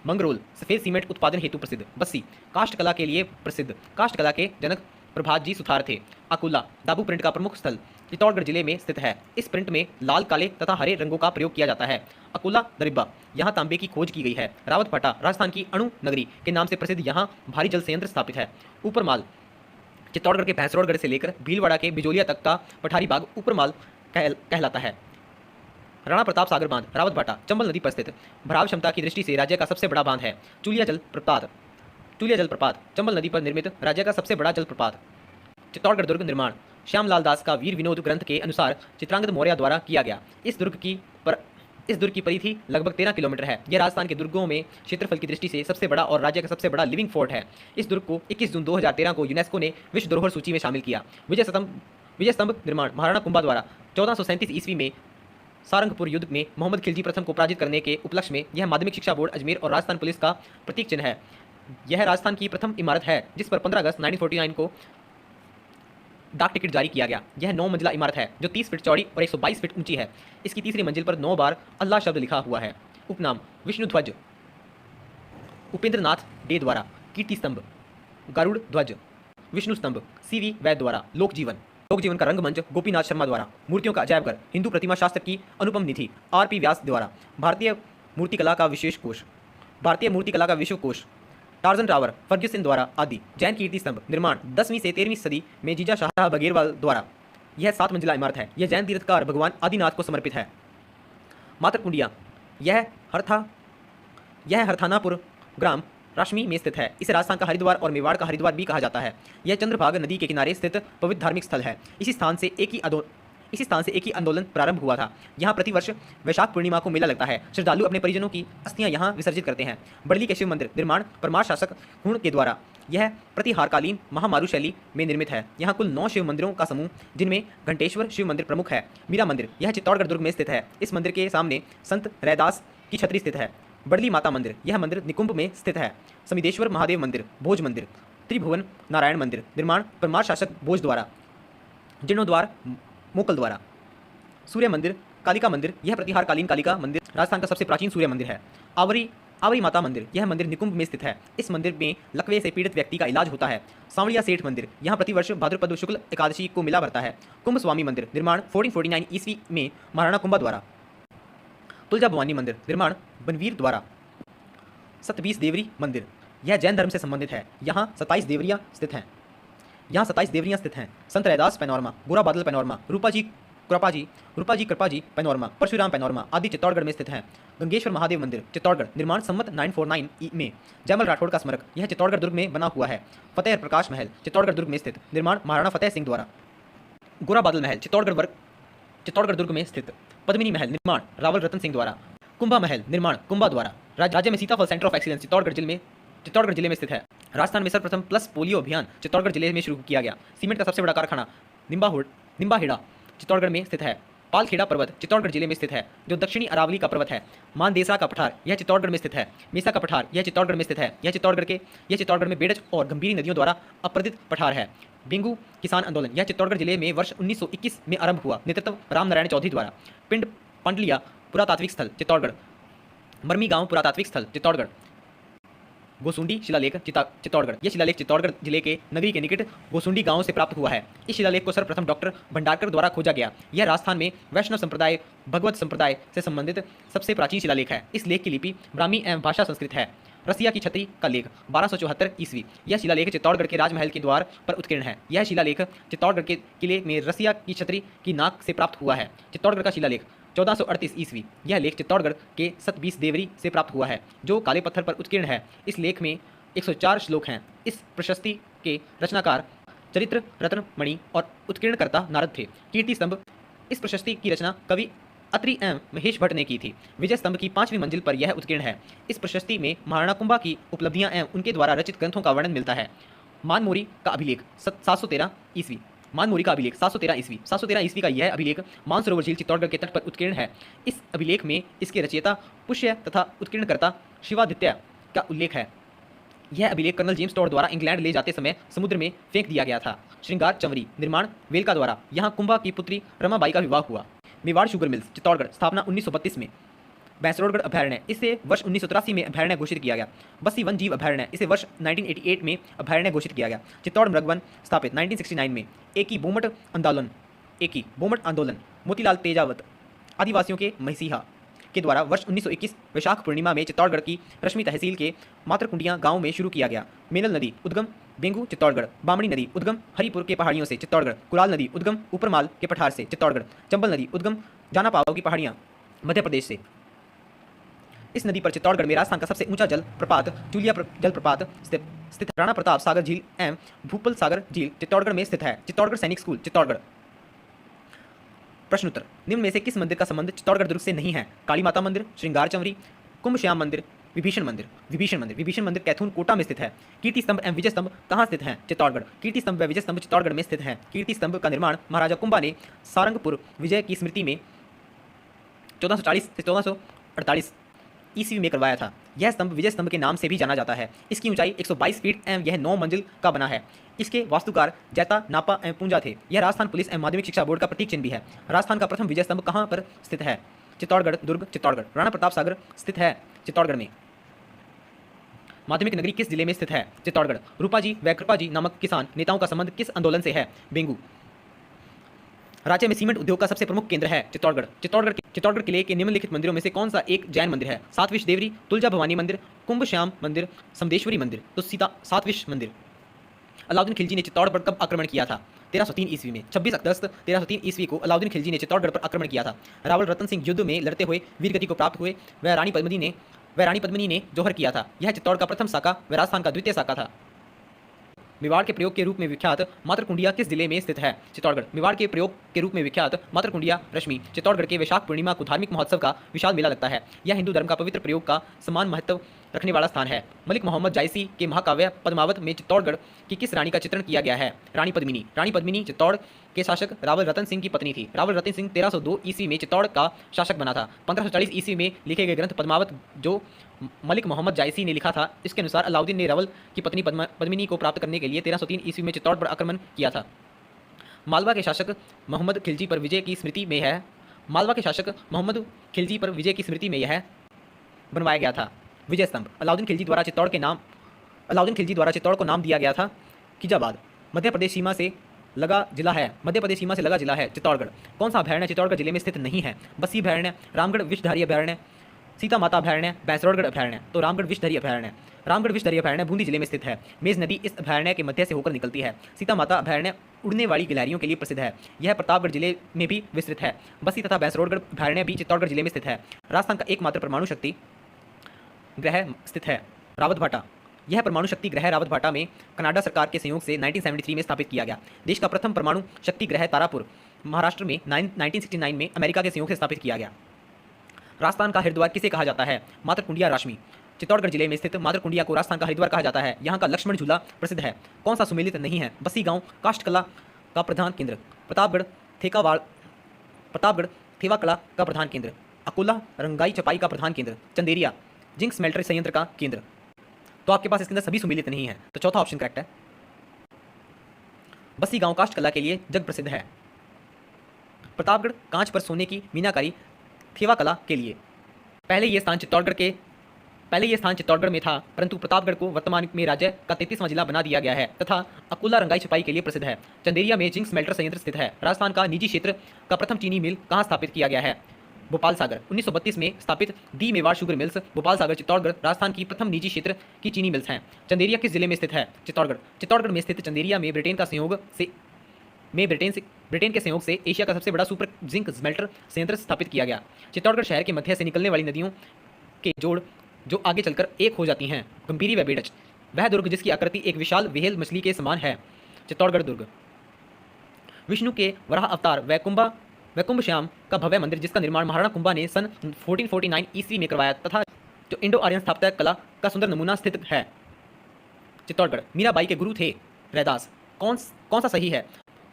Speaker 1: मंगरोल, सफेद सीमेंट उत्पादन हेतु प्रसिद्ध। बस्सी, काष्ठ कला के लिए प्रसिद्ध। काष्ठ कला के जनक प्रभात जी सुथार थे। अकुला, दाबू प्रिंट का प्रमुख स्थल चित्तौड़गढ़ जिले में स्थित है। इस प्रिंट में लाल, काले तथा हरे रंगों का प्रयोग किया जाता है। अकुला दरिब्बा, यहाँ तांबे की खोज की गई है। रावत भाटा, राजस्थान की अणु नगरी के नाम से प्रसिद्ध यहाँ भारी जल संयंत्र स्थापित है। ऊपरमाल, चित्तौड़गढ़ के भैंसरोडगढ़ से लेकर भीलवाड़ा के बिजोलिया तक का पठारी बाग ऊपरमाल कहलाता है। राणा प्रताप सागर बांध रावत भाटा चंबल नदी पर स्थित भराव क्षमता की दृष्टि से राज्य का सबसे बड़ा बांध है। चूलिया जल प्रपात चंबल नदी पर निर्मित राज्य का सबसे बड़ा जल प्रपात। चित्तौड़गढ़ दुर्ग निर्माण श्यामलाल दास का वीर विनोद ग्रंथ के अनुसार चित्रांगद मौर्य द्वारा किया गया। इस दुर्ग की परिधि लगभग 13 किलोमीटर है। यह राजस्थान के दुर्गों में क्षेत्रफल की दृष्टि से सबसे बड़ा और राज्य का सबसे बड़ा लिविंग फोर्ट है। इस दुर्ग को 21 जून 2013 को यूनेस्को ने विश्व धरोहर सूची में शामिल किया। विजय स्तंभ निर्माण महाराणा कुंभा द्वारा 1437 ईस्वी में सारंगपुर युद्ध में मोहम्मद खिलजी प्रथम को पराजित करने के उपलक्ष्य में यह माध्यमिक शिक्षा बोर्ड अजमेर और राजस्थान पुलिस का प्रतीक चिन्ह है। यह राजस्थान की प्रथम इमारत है जिस पर 15 अगस्त 1949 को डाक टिकट जारी किया गया। यह 9 मंजिला इमारत है जो 30 फीट चौड़ी और 122 फीट ऊंची है। इसकी तीसरी मंजिल पर 9 बार अल्लाह शब्द लिखा हुआ है। उपनाम विष्णु ध्वज उपेंद्र नाथ डे द्वारा। कीर्ति स्तंभ गरुड़ ध्वज। विष्णु स्तंभ सीवी वैद द्वारा। लोक जीवन का रंगमंच गोपीनाथ शर्मा द्वारा। मूर्तियों का अजायबघर हिंदू प्रतिमा शास्त्र की अनुपम निधि आर.पी. व्यास द्वारा। भारतीय मूर्तिकला का विश्व कोश टार्जन टावर फर्ग्यूसन द्वारा आदि। जैन कीर्ति स्तंभ निर्माण 10वीं से 13वीं सदी में जीजा शाह बघेरवाल द्वारा। यह 7 मंजिला इमारत है। यह जैन तीर्थकार भगवान आदिनाथ को समर्पित है। मातरकुंडिया यह हरथानापुर ग्राम राशमी में स्थित है। इसे राजस्थान का हरिद्वार और मेवाड़ का हरिद्वार भी कहा जाता है। यह चंद्रभागा नदी के किनारे स्थित पवित्र धार्मिक स्थल है। इसी स्थान से इसी स्थान से एक ही आंदोलन प्रारंभ हुआ था। यहाँ प्रतिवर्ष वैशाख पूर्णिमा को मेला लगता है। श्रद्धालु अपने परिजनों की अस्थियां यहाँ विसर्जित करते हैं। बड़ली के शिव मंदिर निर्माण परमार शासक हुण के द्वारा। यह प्रतिहारकालीन महामारू शैली में निर्मित है। यहाँ कुल 9 शिव मंदिरों का समूह, जिनमें घंटेश्वर शिव मंदिर प्रमुख है। मीरा मंदिर यह चित्तौड़गढ़ दुर्ग में स्थित है। इस मंदिर के सामने संत रैदास की छतरी स्थित है। बड़ली माता मंदिर यह मंदिर निकुंभ में स्थित है। समिदेश्वर महादेव मंदिर, भोज मंदिर, त्रिभुवन नारायण मंदिर निर्माण परमार शासक भोज द्वारा, जीर्णोद्वार मोकल द्वारा। सूर्य मंदिर, कालिका मंदिर यह प्रतिहारकालीन कालिका मंदिर राजस्थान का सबसे प्राचीन सूर्य मंदिर है। आवरी माता मंदिर यह मंदिर निकुंभ में स्थित है। इस मंदिर में लकवे से पीड़ित व्यक्ति का इलाज होता है। सांवड़िया सेठ मंदिर यहाँ प्रतिवर्ष भाद्रपद शुक्ल एकादशी को मेला भरता है। कुंभ स्वामी मंदिर निर्माण 1449 ईस्वी में महाराणा कुंभा द्वारा। तुलजा भवानी मंदिर निर्माण बनवीर द्वारा। सतबीस देवरी मंदिर यह जैन धर्म से संबंधित है। यहाँ 27 देवरियाँ स्थित हैं। संत रैदास पैनोरमा, गोरा बादल पैनोरमा, रूपा जी कृपाजी पैनोरमा, परशुराम पैनोरमा आदि चित्तौड़गढ़ में स्थित हैं। गंगेश्वर महादेव मंदिर चित्तौड़गढ़ निर्माण संमत 949 में जयमल राठौड़ का स्मारक यह चित्तौड़गढ़ दुर्ग में बना हुआ है। फतेह प्रकाश महल चित्तौड़गढ़ दुर्ग में स्थित निर्माण महाराणा फतेह सिंह द्वारा। गोरा बादल महल चित्तौड़गढ़ दुर्ग में स्थित। पद्मिनी महल निर्माण रावल रतन सिंह द्वारा। कुंभा महल निर्माण कुंभा द्वारा। राज्य में सीताफल सेंटर ऑफ एक्सीलेंस चित्तौड़गढ़ जिले में स्थित है। राजस्थान में सर्वप्रथम प्लस पोलियो अभियान चित्तौड़गढ़ जिले में शुरू किया गया। सीमेंट का सबसे बड़ा कारखाना निम्बाहेड़ा चित्तौड़गढ़ में स्थित है। पालखेड़ा पर्वत चित्तौड़गढ़ जिले में स्थित है, जो दक्षिणी अरावली का पर्वत है। मानदेसरा का पठार यह चित्तौड़गढ़ में स्थित है। मेसा का पठार यह चित्तौड़गढ़ में स्थित है। यह चित्तौड़गढ़ में बेड़ज और गंभीरी नदियों द्वारा अपरदित पठार है। बेंगू किसान आंदोलन यह चित्तौड़गढ़ जिले में वर्ष 1921 में आरंभ हुआ। नेतृत्व रामनारायण चौधरी द्वारा। पिंड पांडलिया पुरातात्विक स्थल चित्तौड़गढ़। मरमी गांव पुरातात्विक स्थल चित्तौड़गढ़। गोसुंडी शिलालेख चित्तौड़गढ़ यह शिलालेख चित्तौड़गढ़ जिले के नगरी के निकट गोसुंडी गांव से प्राप्त हुआ है। इस शिलालेख को सर्वप्रथम डॉक्टर भंडारकर द्वारा खोजा गया। यह राजस्थान में वैष्णव संप्रदाय भगवत संप्रदाय से संबंधित सबसे प्राचीन शिलालेख है। इस लेख की लिपि ब्राह्मी एवं भाषा संस्कृत है। रसिया की छतरी का लेख 1274 ईस्वी। यह शिलालेख चित्तौड़गढ़ के राजमहल के द्वार पर उत्कीर्ण है। यह शिलालेख चित्तौड़गढ़ के किले में रसिया की छतरी की नाक से प्राप्त हुआ है। चित्तौड़गढ़ का शिलालेख 1438 ईस्वी। यह लेख चित्तौड़गढ़ के 27 देवरी से प्राप्त हुआ है, जो काले पत्थर पर उत्कीर्ण है। इस लेख में 104 श्लोक हैं। इस प्रशस्ति के रचनाकार चरित्र रत्न मणि और उत्कीर्णकर्ता नारद थे। कीर्ति स्तंभ इस प्रशस्ति की रचना कवि अत्रि एवं महेश भट्ट ने की थी। विजय स्तंभ की 5वीं मंजिल पर यह उत्कीर्ण है। इस प्रशस्ति में महाराणा कुंभा की उपलब्धियां एवं उनके द्वारा रचित ग्रंथों का वर्णन मिलता है। मानमोरी का अभिलेख 713 ईस्वी। 713 ईस्वी का यह अभिलेख मानसरोवर झील चित्तौड़गढ़ के तट पर उत्कीर्ण है। इस अभिलेख में इसके रचयिता पुष्य तथा उत्कीर्णकर्ता शिवादित्य का उल्लेख है। यह अभिलेख कर्नल जेम्स टॉड द्वारा इंग्लैंड ले जाते समय समुद्र में फेंक दिया गया था। श्रृंगार चंवरी निर्माण वेलका द्वारा। यहाँ कुंभा की पुत्री रमाबाई का विवाह हुआ। मेवाड़ शुगर मिल्स चित्तौड़गढ़ स्थापना 1932 में। भैंसरोडगढ़ अभयारण्य इसे वर्ष 1983 में अभयारण्य घोषित किया गया। बस्सी वन जीव अभयारण्य इसे वर्ष 1988 में अभयारण्य घोषित किया गया। चित्तौड़ मृगवन स्थापित 1969 में। एकी बोमट आंदोलन मोतीलाल तेजावत आदिवासियों के महिसीहा के द्वारा वर्ष 1921 वैशाख पूर्णिमा में चित्तौड़गढ़ की रश्मि तहसील के मात्रकुंडिया गांव में शुरू किया गया। मेनल नदी उद्गम बेंगू चित्तौड़गढ़। बामणी नदी उद्गम हरिपुर के पहाड़ियों से चित्तौड़गढ़। कुराल नदी उद्गम ऊपरमाल के पठार से चित्तौड़गढ़। चंबल नदी उद्गम जानापाव की पहाड़ियाँ मध्य प्रदेश से। इस नदी पर चित्तौड़गढ़ में राजस्थान का सबसे ऊंचा जल प्रपात चूलिया जल प्रपात स्थित राणा प्रताप सागर झील एवं भूपल सागर झील चित्तौड़गढ़ में स्थित है। चित्तौड़गढ़ सैनिक स्कूल चित्तौड़गढ़। प्रश्नोत्तर निम्न में से किस मंदिर का संबंध चित्तौड़गढ़ दुर्ग से नहीं है? काली माता मंदिर, श्रृंगार चंवरी, कुंभ श्याम मंदिर, विभीषण मंदिर कैथून कोटा में स्थित है। कीर्ति स्तंभ एवं विजय स्तंभ कहाँ स्थित है? चित्तौड़गढ़। कीर्ति स्तंभ व विजय स्तंभ चित्तौड़गढ़ में स्थित है। कीर्ति स्तंभ का निर्माण महाराजा कुंभा ने सारंगपुर विजय की स्मृति में 1440 से 1448 ईस्वी में करवाया था। यह स्तंभ विजय स्तंभ के नाम से भी जाना जाता है। इसकी ऊंचाई 122 फीट एवं यह 9 मंजिल का बना है। इसके वास्तुकार जैता नापा एवं पूंजा थे। यह राजस्थान पुलिस एवं माध्यमिक शिक्षा बोर्ड का प्रतीक चिन्ह भी है। राजस्थान का प्रथम विजय स्तंभ कहाँ पर स्थित है? चित्तौड़गढ़ दुर्ग चित्तौड़गढ़। राणा प्रताप सागर स्थित है चित्तौड़गढ़ में। माध्यमिक नगरी किस जिले में स्थित है? चित्तौड़गढ़। रूपाजी व कृपाजी नामक किसान नेताओं का संबंध किस आंदोलन से है? बेंगू। राज्य में सीमेंट उद्योग का सबसे प्रमुख केंद्र है चित्तौड़गढ़। चित्तौड़गढ़ किले के निम्नलिखित मंदिरों में से कौन सा एक जैन मंदिर है? सातविश देवरी, तुलजा भवानी मंदिर, कुंभ श्याम मंदिर, समदेश्वरी मंदिर। तो सातविश मंदिर। अलाउद्दीन खिलजी ने चित्तौड़ पर कब आक्रमण किया था? 1303 ईस्वी में। 26 अगस्त 1303 ईस्वी को अलाउद्दीन खिलजी ने चित्तौड़गढ़ पर आक्रमण किया था। रावल रतन सिंह युद्ध में लड़ते हुए वीरगति को प्राप्त हुए वह रानी पद्मिनी ने जौहर किया था। यह चित्तौड़ का प्रथम साका व राजस्थान का द्वितीय साका था। मेवाड़ के प्रयोग के रूप में विख्यात मातरकुंडिया किस जिले में स्थित है? चित्तौड़गढ़। मेवाड़ के प्रयोग के रूप में विख्यात मातरकुंडिया रश्मि चित्तौड़गढ़ के वैशाख पूर्णिमा को धार्मिक महोत्सव का विशाल मेला लगता है। यह हिंदू धर्म का पवित्र प्रयोग का समान महत्व रखने वाला स्थान है। मलिक मोहम्मद जायसी के महाकाव्य पद्मावत में चित्तौड़गढ़ की किस रानी का चित्रण किया गया है? रानी पद्मिनी। रानी पद्मिनी चित्तौड़ के शासक रावल रतन सिंह की पत्नी थी। रावल रतन सिंह 1302 ईस्वी में चित्तौड़ का शासक बना था। 1540 ईस्वी में लिखे गए ग्रंथ पद्मावत जो मलिक मोहम्मद जायसी ने लिखा था, इसके अनुसार अलाउद्दीन ने रावल की पत्नी पद्मिनी को प्राप्त करने के लिए 1303 ईस्वी में चित्तौड़ पर आक्रमण किया था। मालवा के शासक मोहम्मद खिलजी पर विजय की स्मृति में है मालवा के शासक मोहम्मद खिलजी पर विजय की स्मृति में यह बनवाया गया था विजय स्तंभ। अलाउद्दीन खिलजी द्वारा चित्तौड़ को नाम दिया गया था खिजाबाद। मध्य प्रदेश सीमा से लगा जिला है चित्तौड़गढ़। कौन सा अभयारण्य चित्तौड़गढ़ जिले में स्थित नहीं है? बस्सी अभयारण्य, रामगढ़ विषधारी अभयारण्य, सीता माता अभयारण्य, भैंसरोडगढ़ अभयारण्य। तो रामगढ़ विषधारी अभयारण्य बूंदी जिले में स्थित है। मेज नदी इस अभयारण्य के मध्य से होकर निकलती है। सीता माता अभयारण्य उड़ने वाली गिलहरियों के लिए प्रसिद्ध है। यह प्रतापगढ़ जिले में भी विस्तृत है। बस्सी तथा भैंसरोडगढ़ अभयारण्य भी चित्तौड़गढ़ जिले में स्थित है। राजस्थान का एकमात्र परमाणु शक्ति ग्रह स्थित है रावतभाटा। यह परमाणु शक्ति ग्रह रावतभाटा में कनाडा सरकार के सहयोग से 1973 में स्थापित किया गया। देश का प्रथम परमाणु शक्ति ग्रह तारापुर महाराष्ट्र में 1969 में अमेरिका के सहयोग से स्थापित किया गया। राजस्थान का हरिद्वार किसे कहा जाता है? मातरकुंडिया रश्मि। चित्तौड़गढ़ जिले में स्थित मातरकुंडिया को राजस्थान का हरिद्वार कहा जाता है। यहाँ का लक्ष्मण झूला प्रसिद्ध है। कौन सा सुमेलित नहीं है? बस्सी गांव काष्ठकला का प्रधान केंद्र, प्रतापगढ़ थेवाकला का प्रधान केंद्र, अकोला रंगाई छपाई का प्रधान केंद्र, चंदेरिया जिंक स्मेल्टर संयंत्र का केंद्र। तो आपके पास इसके अंदर सभी सुमेलित नहीं है, तो चौथा ऑप्शन करेक्ट है। बस्सी गांव काष्ठकला के लिए जग प्रसिद्ध है। प्रतापगढ़ कांच पर सोने की मीनाकारी थेवाकला के लिए। पहले यह स्थान चित्तौड़गढ़ में था, परंतु प्रतापगढ़ को वर्तमान में राज्य का 33वां जिला बना दिया गया है तथा अकोला रंगाई छपाई के लिए प्रसिद्ध है। चंदेरिया में जिंक स्मेल्टर संयंत्र स्थित है। राजस्थान का निजी क्षेत्र का प्रथम चीनी मिल कहाँ स्थापित किया गया है? भोपाल सागर। 1932 में स्थापित दी मेवाड़ शुगर मिल्स भोपाल सागर चित्तौड़गढ़ राजस्थान की प्रथम निजी क्षेत्र की चीनी मिल्स हैं। चंदेरिया किस जिले में स्थित है? चित्तौड़गढ़ में स्थित चंदेरिया में ब्रिटेन के सहयोग से एशिया का सबसे बड़ा सुपर जिंक स्मेल्टर संयंत्र स्थापित किया गया। चित्तौड़गढ़ शहर के मध्य से निकलने वाली नदियों के जोड़ जो आगे चलकर एक हो जाती हैं, गंभीरी व बेड़च। वह दुर्ग जिसकी आकृति एक विशाल व्हेल मछली के समान है, चित्तौड़गढ़ दुर्ग। विष्णु के वराह अवतार व कुंभश्याम का भव्य मंदिर जिसका निर्माण महाराणा कुंभा ने सन 1449 ईस्वी में करवाया तथा जो इंडो आर्यन स्थापत्य कला का सुंदर नमूना स्थित है, चित्तौड़गढ़। मीराबाई के गुरु थे रैदास। कौन सा सही है?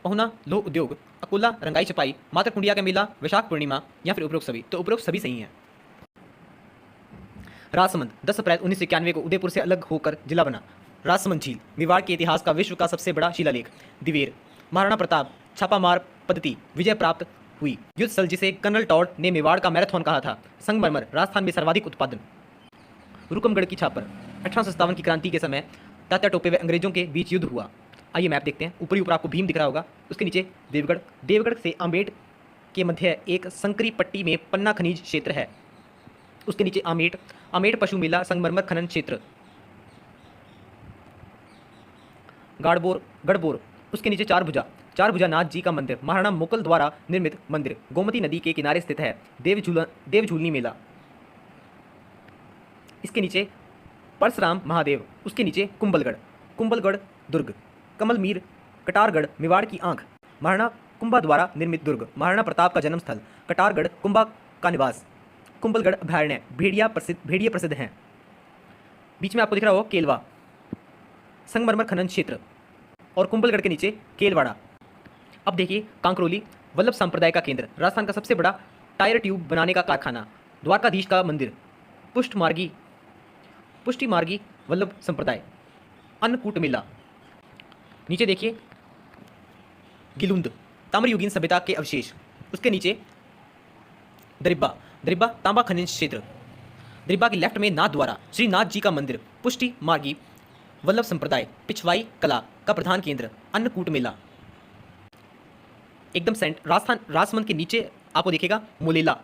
Speaker 1: पहुना लोह उद्योग, अकोला रंगाई छपाई, मातरकुंडिया का मेला, वैशाख पूर्णिमा या फिर उपरोक्त सभी? तो उपरोक्त सभी सही हैं। राजसमंद 10 अप्रैल 1991 को उदयपुर से अलग होकर जिला बना। राजसमंद झील मेवाड़ के इतिहास का विश्व का सबसे बड़ा शिलालेख। दिवेर महाराणा प्रताप छापामार पद्धति विजय प्राप्त हुई। युद्ध स्थल जिसे कर्नल टॉड ने मेवाड़ का मैराथन कहा था। संगमरमर राजस्थान में सर्वाधिक उत्पादन। रुकमगढ़ की छापर 1857 की क्रांति के समय तात्या टोपे व अंग्रेजों के बीच युद्ध हुआ। आइए मैप देखते हैं। ऊपरी ऊपर आपको भीम दिख रहा होगा, उसके नीचे देवगढ़ से आमेट के मध्य एक संकरी पट्टी में पन्ना खनिज क्षेत्र है। उसके नीचे आमेट पशु मेला संगमरमर खनन क्षेत्र। गढ़बोर उसके नीचे चार भुजा नाथ जी का मंदिर महाराणा मोकल द्वारा निर्मित मंदिर गोमती नदी के किनारे स्थित है। देवझूलनी मेला। इसके नीचे परशुराम महादेव। उसके नीचे कुंभलगढ़ दुर्ग। कमलमीर कटारगढ़ मेवाड़ की आंख। महाराणा कुंभा द्वारा निर्मित दुर्ग महाराणा प्रताप का जन्म स्थल। कटारगढ़ कुंभा का निवास। कुंभलगढ़ अभयारण्य भेड़िया प्रसिद्ध हैं। बीच में आपको दिख रहा हो केलवा संगमरमर खनन क्षेत्र और कुंभलगढ़ के नीचे केलवाड़ा। अब देखिए कांकरोली वल्लभ संप्रदाय का केंद्र, राजस्थान का सबसे बड़ा टायर ट्यूब बनाने का कारखाना, द्वारकाधीश का मंदिर, पुष्टि मार्गी वल्लभ संप्रदाय, अन्नकूट मेला। नीचे देखिए गिलुंद ताम्रयुगीन सभ्यता के अवशेष। उसके नीचे दरिब्बा तांबा खनिज क्षेत्र। दरिब्बा के लेफ्ट में नाथ द्वारा श्री नाथ जी का मंदिर, पुष्टि मार्गी वल्लभ संप्रदाय, पिछवाई कला का प्रधान केंद्र, अन्नकूट मेला। एकदम राजसमंद के नीचे आपको दिखेगा मोलेला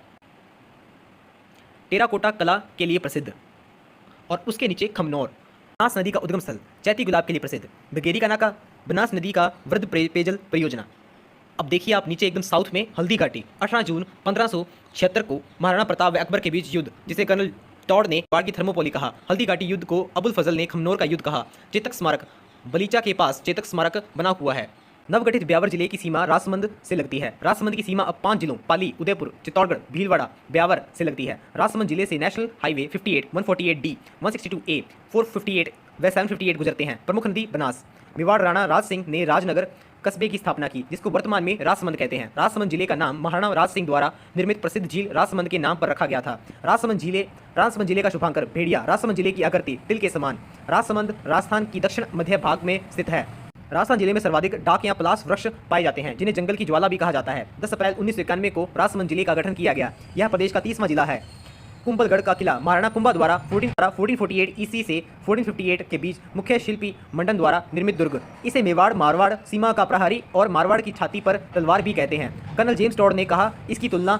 Speaker 1: टेराकोटा कला के लिए प्रसिद्ध और उसके नीचे खमनौर बनास नदी का उद्गम स्थल, चैती गुलाब के लिए प्रसिद्ध, बगेरी का नाका बनास नदी का वृद्ध पेयजल परियोजना। अब देखिए आप नीचे एकदम साउथ में हल्दी घाटी 18 जून 1576 को महाराणा प्रताप व अकबर के बीच युद्ध जिसे कर्नल टॉड ने मेवाड़ की थर्मोपोली कहा। हल्दी घाटी युद्ध को अबुल फजल ने खमनौर का युद्ध कहा। चेतक स्मारक बलीचा के पास चेतक स्मारक बना हुआ है। नवगठित ब्यावर जिले की सीमा राजसमंद से लगती है। राजसमंद की सीमा अब 5 जिलों पाली, उदयपुर, चित्तौड़गढ़, भीलवाड़ा, ब्यावर से लगती है। राजसमंद जिले से नेशनल हाईवे 58, 148D, 162A, 458 व 758 गुजरते हैं। प्रमुख नदी बनास। मेवाड़ राणा राज सिंह ने राजनगर कस्बे की स्थापना की, जिसको वर्तमान में राजसमंद कहते हैं। राजसमंद जिले का नाम महाराणा राज सिंह द्वारा निर्मित प्रसिद्ध झील राजसमंद के नाम पर रखा गया था। राजसमंद जिले का शुभांकर भेड़िया। राजसमंद जिले की आकृति तिल के समान। राजसमंद राजस्थान की दक्षिण मध्य भाग में स्थित है। राजस्थान जिले में सर्वाधिक डाक या पलास वृक्ष पाए जाते हैं, जिन्हें जंगल की ज्वाला भी कहा जाता है। 10 अप्रैल 1991 को राजसमंद जिले का गठन किया गया। यह प्रदेश का 30वां जिला है। कुंभलगढ़ का किला महाराणा कुंभा द्वारा 1448 ईस्वी से 1458 के बीच मुख्य शिल्पी मंडन द्वारा निर्मित दुर्ग। इसे मेवाड़ मारवाड़ सीमा का प्रहरी और मारवाड़ की छाती पर तलवार भी कहते हैं। कर्नल जेम्स टॉड ने कहा इसकी तुलना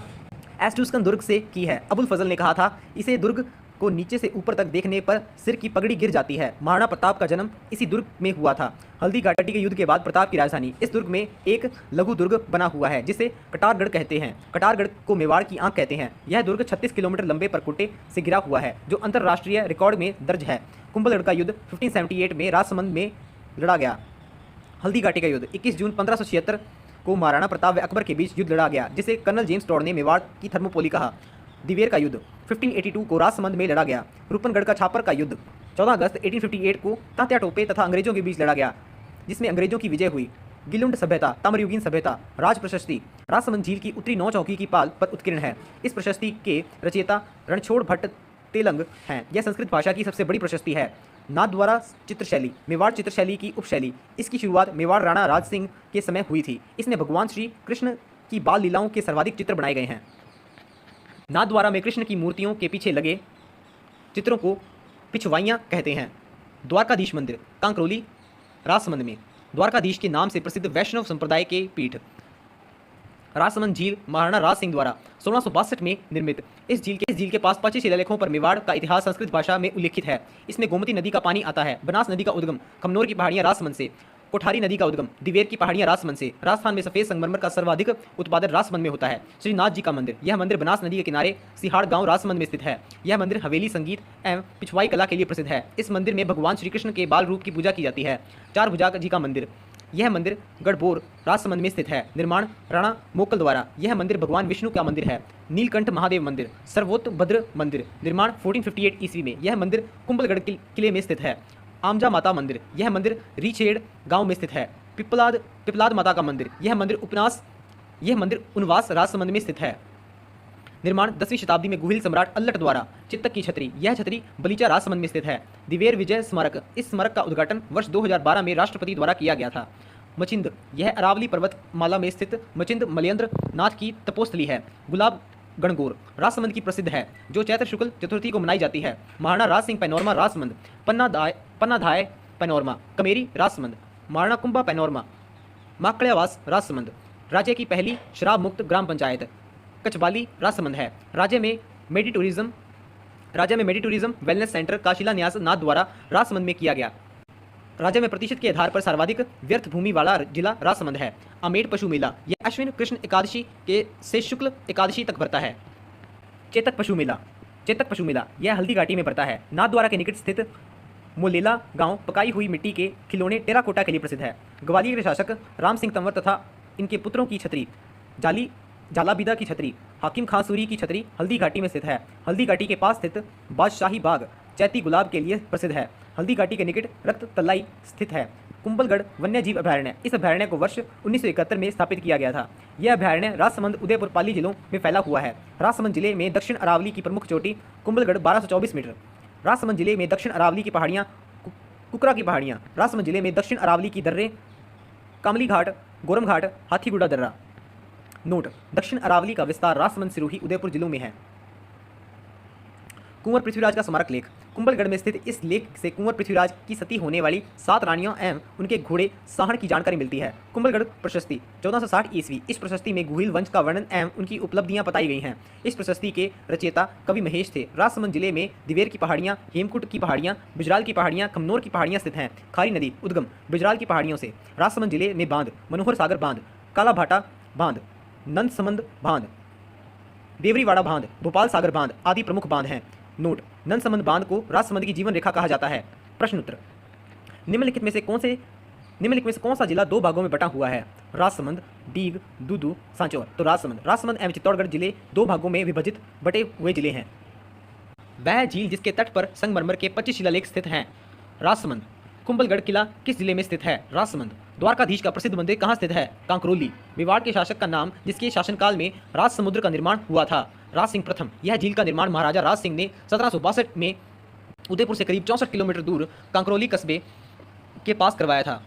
Speaker 1: एस्टुस्कन दुर्ग से की है। अबुल फजल ने कहा था इसे दुर्ग को नीचे से ऊपर तक देखने पर सिर की पगड़ी गिर जाती है। महाराणा प्रताप का जन्म इसी दुर्ग में हुआ था। हल्दी घाटी के युद्ध के बाद प्रताप की राजधानी इस दुर्ग में एक लघु दुर्ग बना हुआ है, जिसे कटारगढ़ कहते हैं। कटारगढ़ को मेवाड़ की आंख कहते हैं। यह दुर्ग 36 किलोमीटर लंबे परकोटे से घिरा हुआ है, जो अंतर्राष्ट्रीय रिकॉर्ड में दर्ज है। कुंभलगढ़ का युद्ध 1578 में राजसमंद में लड़ा गया। हल्दी घाटी का युद्ध 21 जून 1576 को महाराणा प्रताप व अकबर के बीच युद्ध लड़ा गया, जिसे कर्नल जेम्स टॉड ने मेवाड़ की थर्मोपोली कहा। दिवेर का युद्ध 1582 को राजसमंद में लड़ा गया। रूपनगढ़ का छापर का युद्ध 14 अगस्त 1858 को तात्या टोपे तथा अंग्रेजों के बीच लड़ा गया, जिसमें अंग्रेजों की विजय हुई। गिलुंड सभ्यता, ताम्रयुगीन सभ्यता, राज प्रशस्ति राजसमंद झील की उत्तरी 9 चौकी की पाल पर उत्कीर्ण है। इस प्रशस्ति के रचयिता रणछोड़ भट्ट तेलंग हैं। यह संस्कृत भाषा की सबसे बड़ी प्रशस्ति है। नाथद्वारा चित्रशैली मेवाड़ चित्रशैली की उपशैली। इसकी शुरुआत मेवाड़ राणा राज सिंह के समय हुई थी। इसमें भगवान श्री कृष्ण की बाल लीलाओं के सर्वाधिक चित्र बनाए गए हैं। नाथद्वारा में कृष्ण की मूर्तियों के पीछे लगे चित्रों को पिछवाइयाँ कहते हैं। द्वारकाधीश मंदिर कांकरोली राजसमंद में। द्वारकाधीश के नाम से प्रसिद्ध वैष्णव संप्रदाय के पीठ। राजसमंद झील महाराणा राज सिंह द्वारा 1662 में निर्मित। इस झील के पास 25 शिलालेखों पर मेवाड़ का इतिहास संस्कृत भाषा में उल्लिखित है। इसमें गोमती नदी का पानी आता है। बनास नदी का उद्गम खमनोर की पहाड़ियां राजसमंद से। कोठारी नदी का उद्गम दिवेर की पहाड़ियां राजसमंद से। राजस्थान में सफेद संगमरमर का सर्वाधिक उत्पादन राजसमंद में होता है। श्रीनाथ जी का मंदिर। यह मंदिर बनास नदी के किनारे सिहाड़ गांव राजसमंद में स्थित है। यह मंदिर हवेली संगीत एवं पिछवाई कला के लिए प्रसिद्ध है। इस मंदिर में भगवान श्री कृष्ण के बाल रूप की पूजा की जाती है। चार भुजा जी का मंदिर। यह मंदिर गढ़बोर राजसमंद में स्थित है। निर्माण राणा मोकल द्वारा। यह मंदिर भगवान विष्णु का मंदिर है। नीलकंठ महादेव मंदिर। सर्वोत्तभद्र मंदिर। निर्माण 1458 ईस्वी में। यह मंदिर कुंभलगढ़ किले में स्थित है। आमजा माता मंदिर। यह मंदिर रीछेड़ गांव में स्थित है। पिपलाद माता का मंदिर। यह मंदिर उनवास राजसमंद में स्थित है। निर्माण 10वीं शताब्दी में गुहिल सम्राट अल्लट द्वारा। चित्तक की छतरी। यह छतरी बलीचा राजसमंद में स्थित है। दिवेर विजय स्मारक। इस स्मारक का उद्घाटन वर्ष 2012 में राष्ट्रपति द्वारा किया गया था। मचिंद। यह अरावली पर्वतमाला में स्थित मचिंद मलयेंद्र नाथ की तपोस्थली है। गुलाब गणगौर राजसमंद की प्रसिद्ध है, जो चैत्र शुक्ल चतुर्थी को मनाई जाती है। Maharana Raj Singh panorama Rajsamand. Pannadhay panorama Kameri Rajsamand. Maharana Kumbha panorama Makadiyawas Rajsamand. राज्य की पहली शराब मुक्त ग्राम पंचायत कचबाली राजसमंद है। राज्य में मेडिटूरिज्म वेलनेस सेंटर का शिलान्यास नाथ द्वारा राजसमंद में किया गया। राज्य में प्रतिशत के आधार पर सर्वाधिक व्यर्थ भूमि वाला जिला राजसमंद है। आमेर पशु मेला। यह अश्विन कृष्ण एकादशी से शुक्ल एकादशी तक भरता है। चेतक पशु मेला यह हल्दी घाटी में भरता है। नाथद्वारा के निकट स्थित मोलेला गांव पकाई हुई मिट्टी के खिलौने टेराकोटा के लिए प्रसिद्ध है। ग्वालियर के शासक राम सिंह तंवर तथा इनके पुत्रों की छतरी जालाबिदा की छतरी हाकिम खां सूरी की छतरी हल्दी घाटी में स्थित है। हल्दी घाटी के पास स्थित बादशाही बाग चैती गुलाब के लिए प्रसिद्ध है। हल्दी घाटी के निकट रक्त तलाई स्थित है। कुंभलगढ़ वन्यजीव अभयारण्य। इस अभयारण्य को वर्ष 1971 में स्थापित किया गया था। यह अभयारण्य राजसमंद, उदयपुर, पाली जिलों में फैला हुआ है। राजसमंद जिले में दक्षिण अरावली की प्रमुख चोटी कुंभलगढ़ 1224 मीटर। राजसमंद जिले में दक्षिण अरावली की पहाड़ियाँ कुकरा की पहाड़ियाँ। राजसमंद जिले में दक्षिण अरावली की दर्रे कामली घाट, गोरम घाट, हाथीगुड़ा दर्रा। नोट: दक्षिण अरावली का विस्तार राजसमंद, सिरोही, उदयपुर जिलों में है। कुंवर पृथ्वीराज का स्मारक लेख। कुंभलगढ़ में स्थित इस लेख से कुंवर पृथ्वीराज की सती होने वाली 7 रानियों एवं उनके घोड़े साहड़ की जानकारी मिलती है। कुंभलगढ़ प्रशस्ति 1460 ईस्वी। इस प्रशस्ति में गुहिल वंश का वर्णन एवं उनकी उपलब्धियां बताई गई हैं। इस प्रशस्ति के रचयिता कवि महेश थे। राजसमंद जिले में दिवेर की पहाड़ियां, हेमकुट की पहाड़ियां, बिजराल की पहाड़ियां, खमनोर की पहाड़ियां स्थित हैं। खारी नदी उद्गम बिजराल की पहाड़ियों से। राजसमंद जिले में बांध मनोहर सागर बांध, कालाभाटा बांध, नंदसमंद बांध, देवरीवाड़ा बांध, भोपाल सागर बांध आदि प्रमुख बांध हैं। नोट: नंदसमंद बांध को राजसमंद की जीवन रेखा कहा जाता है। प्रश्न उत्तर। निम्नलिखित में से कौन सा जिला दो भागों में बटा हुआ है? राजसमंद, डीग, दूदू, सांचौर। तो राजसमंद एवं चित्तौड़गढ़ जिले दो भागों में विभाजित बटे हुए जिले हैं। वह झील जिसके तट पर संगमरमर के 25 शिलालेख स्थित हैं। राजसमंद। कुंभलगढ़ किला किस जिले में स्थित है? राजसमंद। द्वारकाधीश का प्रसिद्ध मंदिर कहाँ स्थित है? कांकरोली। मेवाड़ के शासक का नाम जिसके शासनकाल में राज समुद्र का निर्माण हुआ था? राज सिंह प्रथम। यह झील का निर्माण महाराजा राज सिंह ने 1762 में उदयपुर से करीब 64 किलोमीटर दूर कांकरोली कस्बे के पास करवाया था।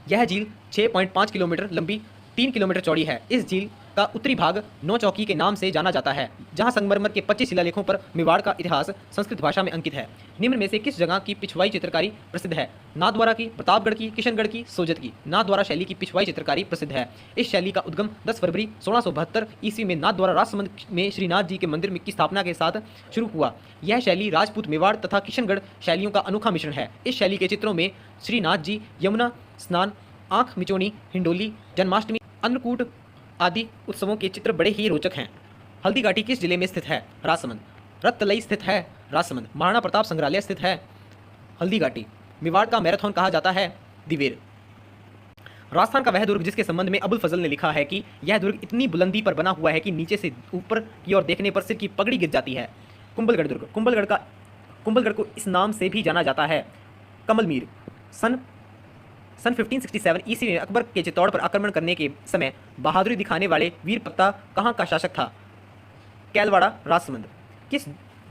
Speaker 1: यह झील 6.5 किलोमीटर लंबी, 3 किलोमीटर चौड़ी है। इस झील का उत्तरी भाग नौ चौकी के नाम से जाना जाता है, जहां संगमरमर के 25 शिलालेखों पर मेवाड़ का इतिहास संस्कृत भाषा में अंकित है। निम्न में से किस जगह की पिछवाई चित्रकारी प्रसिद्ध है? नाथद्वारा की, प्रतापगढ़ की, किशनगढ़ की, सोजत की। नाथद्वारा शैली की पिछवाई चित्रकारी प्रसिद्ध है। इस शैली का उद्गम 10 फरवरी 1672 ईस्वी में नाथद्वारा राजसमंद में श्रीनाथ जी के मंदिर की स्थापना के साथ शुरू हुआ। यह शैली राजपूत, मेवाड़ तथा किशनगढ़ शैलियों का अनोखा मिश्रण है। इस शैली के चित्रों में श्रीनाथ जी, यमुना स्नान, आंख मिचौनी, हिंडोली, जन्माष्टमी, अन्नकूट आदि उत्सवों के चित्र बड़े ही रोचक हैं। हल्दी घाटी किस जिले में स्थित है? राजसमंद। रत्तलई स्थित है? राजसमंद। महाराणा प्रताप संग्रहालय स्थित है? हल्दी घाटी। मेवाड़ का मैराथन कहा जाता है? दिवेर। राजस्थान का वह दुर्ग जिसके संबंध में अबुल फजल ने लिखा है कि यह दुर्ग इतनी बुलंदी पर बना हुआ है कि नीचे से ऊपर की ओर देखने पर सिर की पगड़ी गिर जाती है। कुंभलगढ़ दुर्ग। कुंभलगढ़ को इस नाम से भी जाना जाता है। कमलमीर। सन 1567 ईस्वी में अकबर के चित्तौड़ पर आक्रमण करने के समय बहादुरी दिखाने वाले वीर पत्ता कहाँ का शासक था? कैलवाड़ा, राजसमंद।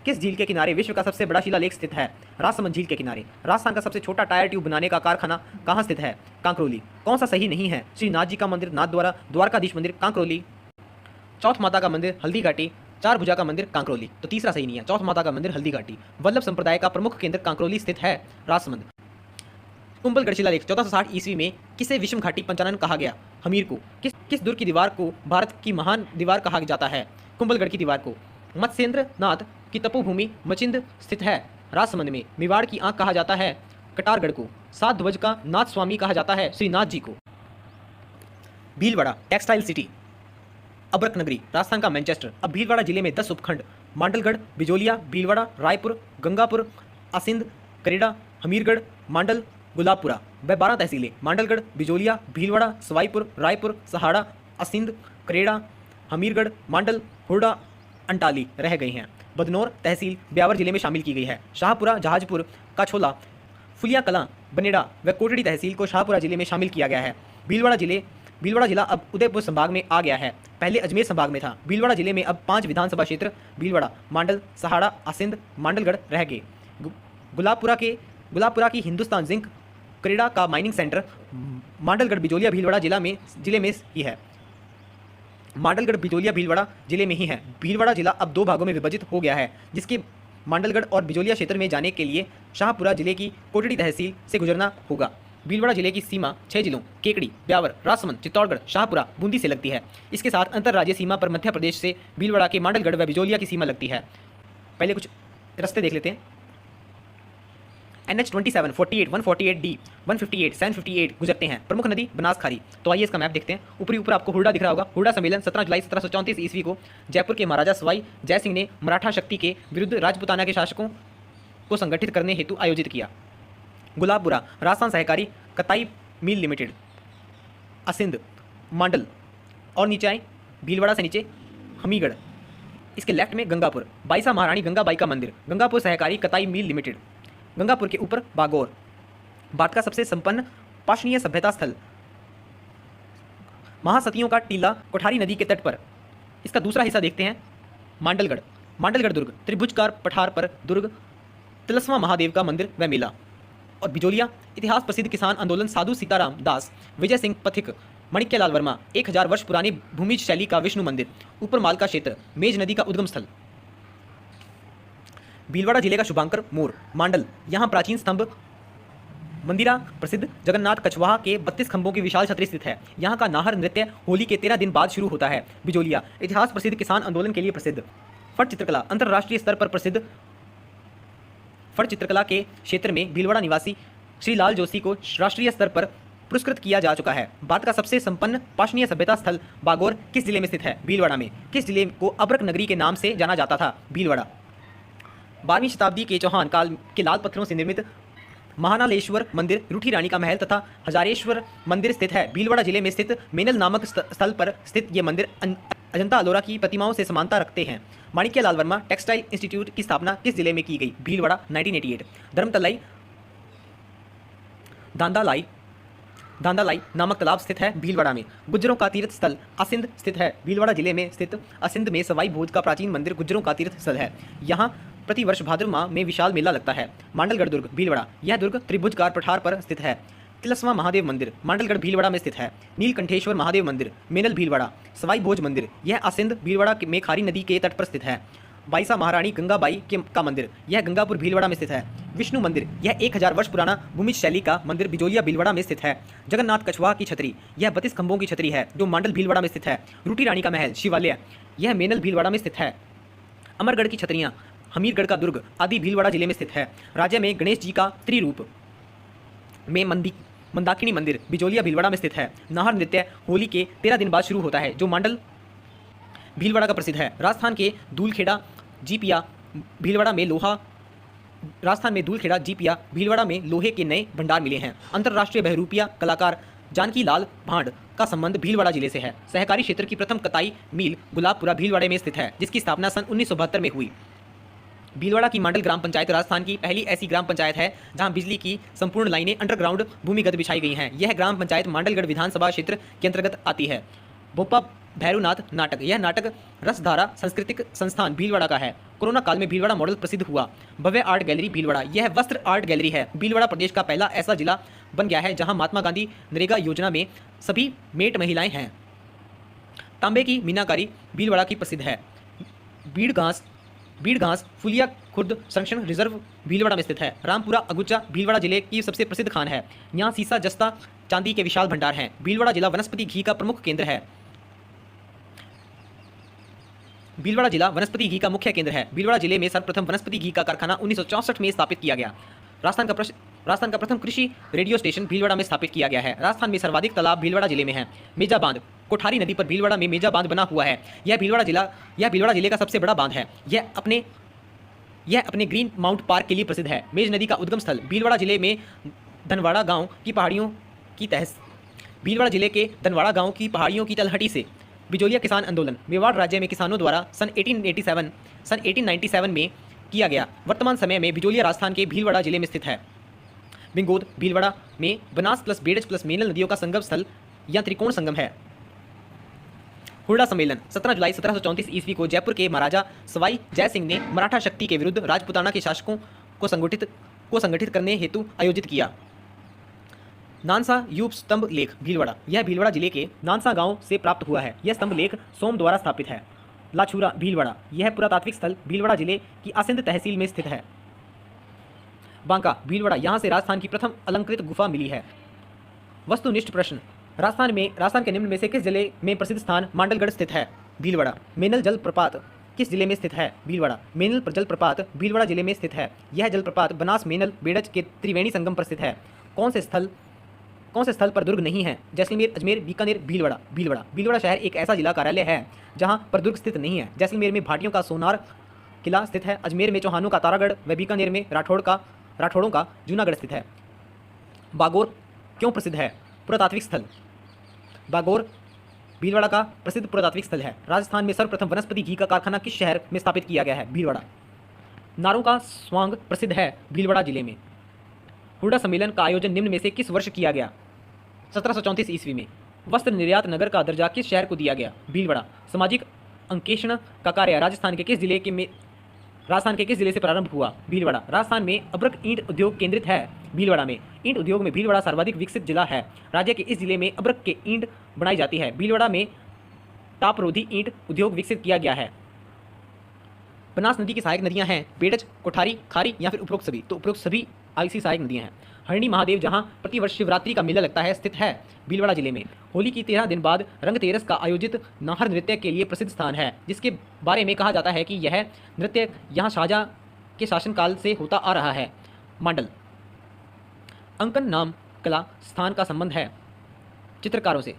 Speaker 1: किस झील के किनारे विश्व का सबसे बड़ा शिलालेख स्थित है? राजसमंद झील के किनारे। राजस्थान का सबसे छोटा टायर ट्यूब बनाने का कारखाना कहाँ स्थित है? कांकरोली। कौन सा सही नहीं है? श्रीनाथ जी का मंदिर नाथद्वारा, द्वारकाधीश मंदिर कांकरोली, चौथ माता का मंदिर हल्दी घाटी, चार भुजा का मंदिर कांकरोली। तो तीसरा सही नहीं है, चौथ माता का मंदिर हल्दी घाटी। वल्लभ संप्रदाय का प्रमुख केंद्र कांकरोली स्थित है? राजसमंद। कुंभलगढ़ शिलालेख 1460 ईस्वी में किसे विषम घाटी पंचानन कहा गया? हमीर को। किस दुर्ग की दीवार को भारत की महान दीवार कहा जाता है? कुंभलगढ़ की दीवार को। मत्स्येंद्र नाथ की तपोभूमि मचिंद स्थित है? राजसमंद में। मेवाड़ की आंख कहा जाता है? कटारगढ़ को। सात ध्वज का नाथ स्वामी कहा जाता है? श्रीनाथ जी को। भीलवाड़ा टेक्सटाइल सिटी, अब्रक नगरी, राजस्थान का मैनचेस्टर। अब भीलवाड़ा जिले में 10 उपखंड मांडलगढ़, बिजोलिया, भीलवाड़ा, रायपुर, गंगापुर, असिंध, करेड़ा, हमीरगढ़, मांडल, गुलाबपुरा व 12 तहसीलें मांडलगढ़, बिजोलिया, भीलवाड़ा, सवाईपुर, रायपुर, सहाड़ा, असिंध, करेड़ा, हमीरगढ़, मांडल, हुरडा, अंटाली रह गई हैं। बदनौर तहसील ब्यावर जिले में शामिल की गई है। शाहपुरा, जहाजपुर, काछोला, फुलिया कलां, बनेड़ा व कोटड़ी तहसील को शाहपुरा जिले में शामिल किया गया है। भीलवाड़ा जिला अब उदयपुर संभाग में आ गया है, पहले अजमेर संभाग में था। भीलवाड़ा जिले में अब 5 विधानसभा क्षेत्र भीलवाड़ा, मांडल, सहाड़ा, असिंध, मांडलगढ़ रह गए। गुलाबपुरा की हिंदुस्तान जिंक करेड़ा का माइनिंग सेंटर मांडलगढ़, बिजोलिया, भीलवाड़ा जिले में ही है। मांडलगढ़, बिजोलिया, भीलवाड़ा जिले में ही है। भीलवाड़ा जिला अब 2 भागों में विभाजित हो गया है, जिसके मांडलगढ़ और बिजोलिया क्षेत्र में जाने के लिए शाहपुरा जिले की कोटड़ी तहसील से गुजरना होगा। भीलवाड़ा जिले की सीमा 6 जिलों केकड़ी, ब्यावर, राजसमंद, चित्तौड़गढ़, शाहपुरा, बूंदी से लगती है। इसके साथ अंतर्राज्यीय सीमा पर मध्य प्रदेश से भीलवाड़ा के मांडलगढ़ व बिजोलिया की सीमा लगती है। पहले कुछ रास्ते देख लेते हैं। NH27, 48, 148D, 158, 758 गुजरते हैं। प्रमुख नदी बनासखारी। तो आइए इसका मैप देखते हैं। ऊपर आपको हुरडा दिख रहा होगा। हुरडा सम्मेलन 17 जुलाई 1734 ईस्वी को जयपुर के महाराजा सवाई जय सिंह ने मराठा शक्ति के विरुद्ध राजपुताना के शासकों को संगठित करने हेतु आयोजित किया। गुलाबपुरा राजस्थान सहकारी कताई मिल लिमिटेड, असिंध, मांडल और नीचे आए भीलवाड़ा से नीचे हमीरगढ़। इसके लेफ्ट में गंगापुर, बाईसा महारानी गंगाबाई का मंदिर, गंगापुर सहकारी कताई मिल लिमिटेड। गंगापुर के ऊपर बागौर, भारत का सबसे संपन्न पाषाणीय सभ्यता स्थल, महासतियों का टीला कोठारी नदी के तट पर। इसका दूसरा हिस्सा देखते हैं। मांडलगढ़ दुर्ग, त्रिभुजकार पठार पर दुर्ग, तिलस्मा महादेव का मंदिर व मेला। और बिजोलिया इतिहास प्रसिद्ध किसान आंदोलन साधु सीताराम दास, विजय सिंह पथिक, माणिक्यलाल वर्मा, 1000 वर्ष पुरानी भूमिज शैली का विष्णु मंदिर, ऊपर माल का क्षेत्र, मेज नदी का उद्गम स्थल। भीलवाड़ा जिले का शुभांकर मोर, मांडल, यहाँ प्राचीन स्तंभ मंदिरा प्रसिद्ध जगन्नाथ कछवाहा के 32 खंभों की विशाल छतरी स्थित है। यहाँ का नाहर नृत्य होली के 13 दिन बाद शुरू होता है। बिजोलिया इतिहास प्रसिद्ध किसान आंदोलन के लिए प्रसिद्ध। फट चित्रकला अंतर्राष्ट्रीय स्तर पर प्रसिद्ध। फट चित्रकला के क्षेत्र में भीलवाड़ा निवासी श्री लाल जोशी को राष्ट्रीय स्तर पर पुरस्कृत किया जा चुका है। भारत का सबसे संपन्न पाषाणीय सभ्यता स्थल बागौर किस जिले में स्थित है? भीलवाड़ा में। किस जिले को अब्रक नगरी के नाम से जाना जाता था? भीलवाड़ा। 12वीं शताब्दी के चौहान काल के लाल पत्थरों से निर्मित महानालेश्वर मंदिर, रूठी रानी का महल तथा हजारेश्वर मंदिर स्थित है। भीलवाड़ा जिले में स्थित मेनल नामक स्थल पर स्थित ये मंदिर अजंता अलोरा की प्रतिमाओं से समानता रखते हैं। माणिक्य लाल वर्मा टेक्सटाइल इंस्टीट्यूट की स्थापना किस जिले में की गई? भीलवाड़ा 1988। धर्मतलाई दांदालाई नामक तालाब स्थित है भीलवाड़ा में। गुज्जरों का तीर्थ स्थल असिंध स्थित है। भीलवाड़ा जिले में स्थित असिंध में सवाई भोज का प्राचीन मंदिर गुज्जरों का तीर्थ स्थल है। यहाँ प्रतिवर्ष भाद्र माह में विशाल मेला लगता है। मांडलगढ़ दुर्ग भीलवाड़ा, यह दुर्ग त्रिभुजकार पठार पर स्थित है। तिलस्वा महादेव मंदिर मांडलगढ़ भीलवाड़ा में स्थित है। नीलकंठेश्वर महादेव मंदिर मेनल भीलवाड़ा। सवाई भोज मंदिर यह असिंध भीलवाड़ा में खारी नदी के तट पर स्थित है। बाईसा महारानी गंगाबाई का मंदिर यह गंगापुर भीलवाड़ा में स्थित है। विष्णु मंदिर यह 1000 वर्ष पुराना भूमिज शैली का मंदिर बिजोलिया भीलवाड़ा में स्थित है। जगन्नाथ कछुआ की छतरी यह 32 खंभों की छतरी है जो मांडल भीलवाड़ा में स्थित है। रूठी रानी का महल शिवालय यह मेनल भीलवाड़ा में स्थित है। अमरगढ़ की छतरियाँ हमीरगढ़ का दुर्ग आदि भीलवाड़ा जिले में स्थित है। राज्य में गणेश जी का त्रिरूप में मंदाकिनी मंदिर बिजोलिया भीलवाड़ा में स्थित है। नाहर नृत्य होली के 13 दिन बाद शुरू होता है जो मांडल भीलवाड़ा का प्रसिद्ध है। राजस्थान में दूलखेड़ा जीपिया भीलवाड़ा में लोहे के नए भंडार मिले हैं। अंतर्राष्ट्रीय बहरूपिया कलाकार जानकी लाल भांड का संबंध भीलवाड़ा जिले से है। सहकारी क्षेत्र की प्रथम कताई मिल गुलाबपुरा भीलवाड़े में स्थित है जिसकी स्थापना सन 1972 में हुई। भीलवाड़ा की मांडल ग्राम पंचायत राजस्थान की पहली ऐसी ग्राम पंचायत है जहां बिजली की संपूर्ण लाइनें अंडरग्राउंड भूमिगत बिछाई गई हैं। यह ग्राम पंचायत मांडलगढ़ विधानसभा क्षेत्र के अंतर्गत आती है। बोपा भैरवनाथ नाटक यह नाटक रसधारा सांस्कृतिक संस्थान भीलवाड़ा का है। कोरोना काल में भीलवाड़ा मॉडल प्रसिद्ध हुआ। भव्य आर्ट गैलरी भीलवाड़ा यह वस्त्र आर्ट गैलरी है। भीलवाड़ा प्रदेश का पहला ऐसा जिला बन गया है जहां महात्मा गांधी नरेगा योजना में सभी मेट महिलाएं हैं। तांबे की मीनाकारी भीलवाड़ा की प्रसिद्ध है। बीड़ घास फुलिया खुर्द संरक्षण रिजर्व भीलवाड़ा में स्थित है। रामपुरा अगुचा भीलवाड़ा जिले की सबसे प्रसिद्ध खान है। यहाँ सीसा जस्ता चांदी के विशाल भंडार हैं। भीलवाड़ा जिला वनस्पति घी का प्रमुख केंद्र है। भीलवाड़ा जिला वनस्पति घी का मुख्य केंद्र है। भीलवाड़ा जिले में सर्वप्रथम वनस्पति घी का कारखाना 1964 में स्थापित किया गया। राजस्थान का प्रथम कृषि रेडियो स्टेशन भीलवाड़ा में स्थापित किया गया है। राजस्थान में सर्वाधिक तालाब भीलवाड़ा जिले में है। मेजा बांध कोठारी नदी पर भीलवाड़ा में मेजा बांध बना हुआ है। यह भीलवाड़ा जिले का सबसे बड़ा बांध है। यह अपने ग्रीन माउंट पार्क के लिए प्रसिद्ध है। मेज नदी का उद्गम स्थल भीलवाड़ा जिले में धनवाड़ा गांव की पहाड़ियों की तलहटी से बिजोलिया किसान आंदोलन मेवाड़ राज्य में किसानों द्वारा सन 1897 में किया गया। वर्तमान समय में बिजोलिया राजस्थान के भीलवाड़ा जिले में स्थित है। बिंगोद भीलवाड़ा में बनास प्लस बेड़ज प्लस मेनल नदियों का संगम स्थल या त्रिकोण संगम है। हुरडा सम्मेलन 17 जुलाई 1734 ईस्वी को जयपुर के महाराजा सवाई जय सिंह ने मराठा शक्ति के विरुद्ध राजपुताना के शासकों को संगठित करने हेतु आयोजित किया। नानसा यूप स्तंभ लेख भीलवाड़ा यह भीलवाड़ा जिले के नानसा गांव से प्राप्त हुआ है। यह स्तंभ लेख सोम द्वारा स्थापित है। लाछूरा भीलवाड़ा यह पुरातात्विक स्थल भीलवाड़ा जिले की असिंध तहसील में स्थित है। बांका भीलवाड़ा यहाँ से राजस्थान की प्रथम अलंकृत गुफा मिली है। वस्तुनिष्ठ प्रश्न राजस्थान के निम्न में से किस जिले में प्रसिद्ध स्थान मांडलगढ़ स्थित है? भीलवाड़ा। मेनल जलप्रपात किस जिले में स्थित है? भीलवाड़ा। मेनल जलप्रपात भीलवाड़ा जिले में स्थित है। यह जलप्रपात बनास मेनल बेड़ज के त्रिवेणी संगम पर स्थित है। कौन से स्थल पर दुर्ग नहीं है? जैसलमेर, अजमेर, बीकानेर, भीलवाड़ा। भीलवाड़ा शहर एक ऐसा जिला कार्यालय है जहां पर दुर्ग स्थित नहीं है। जैसलमेर में भाटियों का सोनार किला स्थित है। अजमेर में चौहानों का तारागढ़ व बीकानेर में राठौड़ों का जूनागढ़ स्थित है। बागोर क्यों प्रसिद्ध है? पुरातात्विक स्थल। बागोर भीलवाड़ा का प्रसिद्ध पुरातात्विक स्थल है। राजस्थान में सर्वप्रथम वनस्पति घी का कारखाना किस शहर में स्थापित किया गया है? भीलवाड़ा। नारों का स्वांग प्रसिद्ध है भीलवाड़ा जिले में। हुरडा सम्मेलन का आयोजन निम्न में से किस वर्ष किया गया? 1734 ईस्वी में। वस्त्र निर्यात नगर का दर्जा किस शहर को दिया गया? भीलवाड़ा। सामाजिक अंकेक्षण का कार्य राजस्थान के किस जिले से प्रारंभ हुआ? भीलवाड़ा। राजस्थान में अब्रक ईंट उद्योग केंद्रित है। भीलवाड़ा में। ईंट उद्योग में भीलवाड़ा सर्वाधिक विकसित जिला है। राज्य के इस जिले में अब्रक के ईंट बनाई जाती है। भीलवाड़ा में तापरोधी ईंट उद्योग विकसित किया गया है। बनास नदी की सहायक नदियां हैं बेड़ज, कोठारी, खारी या फिर उपरोक्त सभी। तो उपरोक्त सभी ऐसी सहायक नदियां हैं। हरणी महादेव जहां प्रतिवर्ष शिवरात्रि का मेला लगता है स्थित है भीलवाड़ा जिले में। होली की 13 दिन बाद रंगतेरस का आयोजित नाहर नृत्य के लिए प्रसिद्ध स्थान है जिसके बारे में कहा जाता है कि यह नृत्य यहाँ शाहजहां के शासनकाल से होता आ रहा है। मांडल। अंकन नाम कला स्थान का संबंध है चित्रकारों से।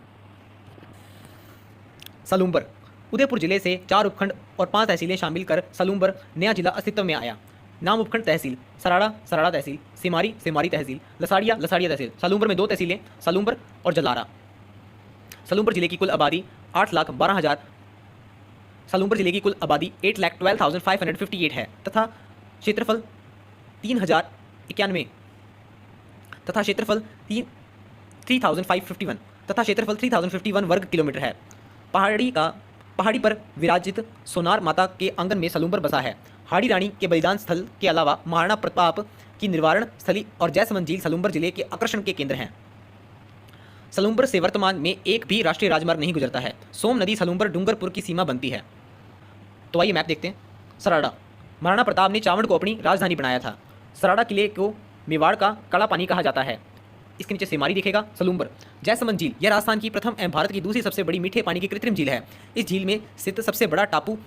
Speaker 1: सलूम्बर। उदयपुर जिले से 4 उपखंड और 5 तहसीलें शामिल कर सलूम्बर नया जिला अस्तित्व में आया। नाम उपखंड तहसील सराड़ा सराड़ा तहसील, सिमारी सिमारी तहसील, लसाड़िया लसाड़िया तहसील। सलूम्बर में 2 तहसीलें, सलूम्बर और जलारा। सलूम्बर जिले की कुल आबादी 8,12,000। सलूम्बर जिले की कुल आबादी 8,12,558 है तथा क्षेत्रफल 3,091 तथा क्षेत्रफल 3,551 तथा क्षेत्रफल 3,051 वर्ग किलोमीटर है। पहाड़ी पर विराजित सोनार माता के आंगन में सलूम्बर बसा है। हाड़ी रानी के बलिदान स्थल के अलावा महाराणा प्रताप की निर्वाण स्थली और जयसमंद झील सलूम्बर जिले के आकर्षण के केंद्र हैं। सलूम्बर से वर्तमान में एक भी राष्ट्रीय राजमार्ग नहीं गुजरता है। सोम नदी सलूम्बर डूंगरपुर की सीमा बनती है। तो आइए मैप देखते हैं। सराड़ा, महाराणा प्रताप ने चावंड को अपनी राजधानी बनाया था। सराड़ा किले को मेवाड़ का कड़ा पानी कहा जाता है। इसके नीचे सेमारी दिखेगा। सलूम्बर, जयसमंद झील यह राजस्थान की प्रथम एवं भारत की दूसरी सबसे बड़ी मीठे पानी की कृत्रिम झील है। इस झील में स्थित सबसे बड़ा टापू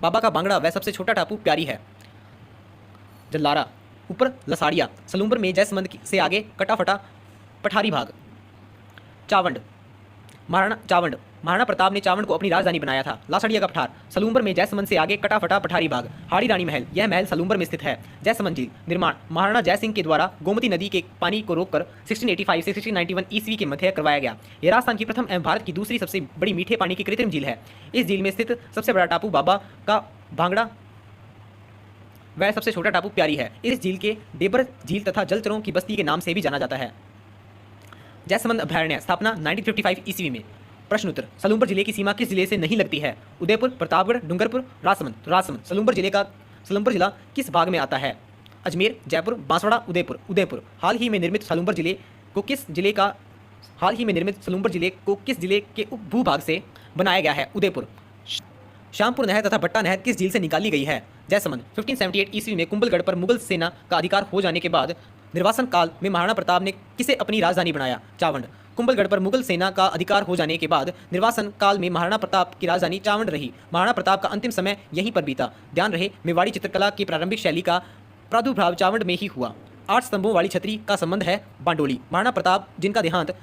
Speaker 1: बाबा का बांगड़ा व सबसे छोटा टापू प्यारी है। जलारा, ऊपर लसाड़िया, सलूम्बर में जयसमंद से आगे कटाफटा पठारी भाग। चावंड, महाराणा प्रताप ने चावंड को अपनी राजधानी बनाया था। लासड़िया का पठार, सलूम्बर में जयसमंद से आगे कटाफटा पठारी भाग। हाड़ी रानी महल, यह महल सलूम्बर में स्थित है। जयसमंद झील निर्माण महाराणा जयसिंह के द्वारा गोमती नदी के पानी को रोककर 1685 से 1691 ईस्वी के मध्य करवाया गया। यह राजस्थान की प्रथम एवं भारत की दूसरी सबसे बड़ी मीठे पानी की कृत्रिम झील है। इस झील में स्थित सबसे बड़ा टापू बाबा का भांगड़ा वह सबसे छोटा टापू प्यारी है। इस झील के डेबर झील तथा जलचरों की बस्ती के नाम से भी जाना जाता है। जयसमंद अभयारण्य स्थापना 1955 ईस्वी में। प्रश्न उत्तर, सलूम्बर जिले की सीमा किस जिले से नहीं लगती है? उदयपुर, प्रतापगढ़, डूंगरपुर, राजसमंद। सलूम्बर जिला किस भाग में आता है? अजमेर, जयपुर, बांसवाड़ा, उदयपुर। हाल ही में निर्मित सलूम्बर जिले को किस जिले के उप भूभाग से बनाया गया है? उदयपुर। श्यामपुर नहर तथा भट्टा नहर किस झील से निकाली गई है? जयसमंद। 1578 ईस्वी में कुंभलगढ़ पर मुगल सेना का अधिकार हो जाने के बाद निर्वासन काल में महाराणा प्रताप ने किसे अपनी राजधानी बनाया? चावंड। कुंभलगढ़ पर मुगल सेना का अधिकार हो जाने के बाद निर्वासन काल में महाराणा प्रताप की राजधानी चावंड रही। महाराणा प्रताप का अंतिम समय यहीं पर बीता। ध्यान रहे, मेवाड़ी चित्रकला की प्रारंभिक शैली का प्रादुर्भाव चावंड में ही हुआ। 8 स्तंभों वाली छतरी का संबंध है बांडोली। महाराणा प्रताप जिनका देहांत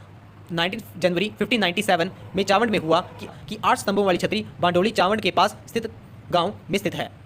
Speaker 1: 19 जनवरी 1597 में चावंड में हुआ कि 8 स्तंभों वाली छतरी बांडोली चावंड के पास स्थित गांव में स्थित है।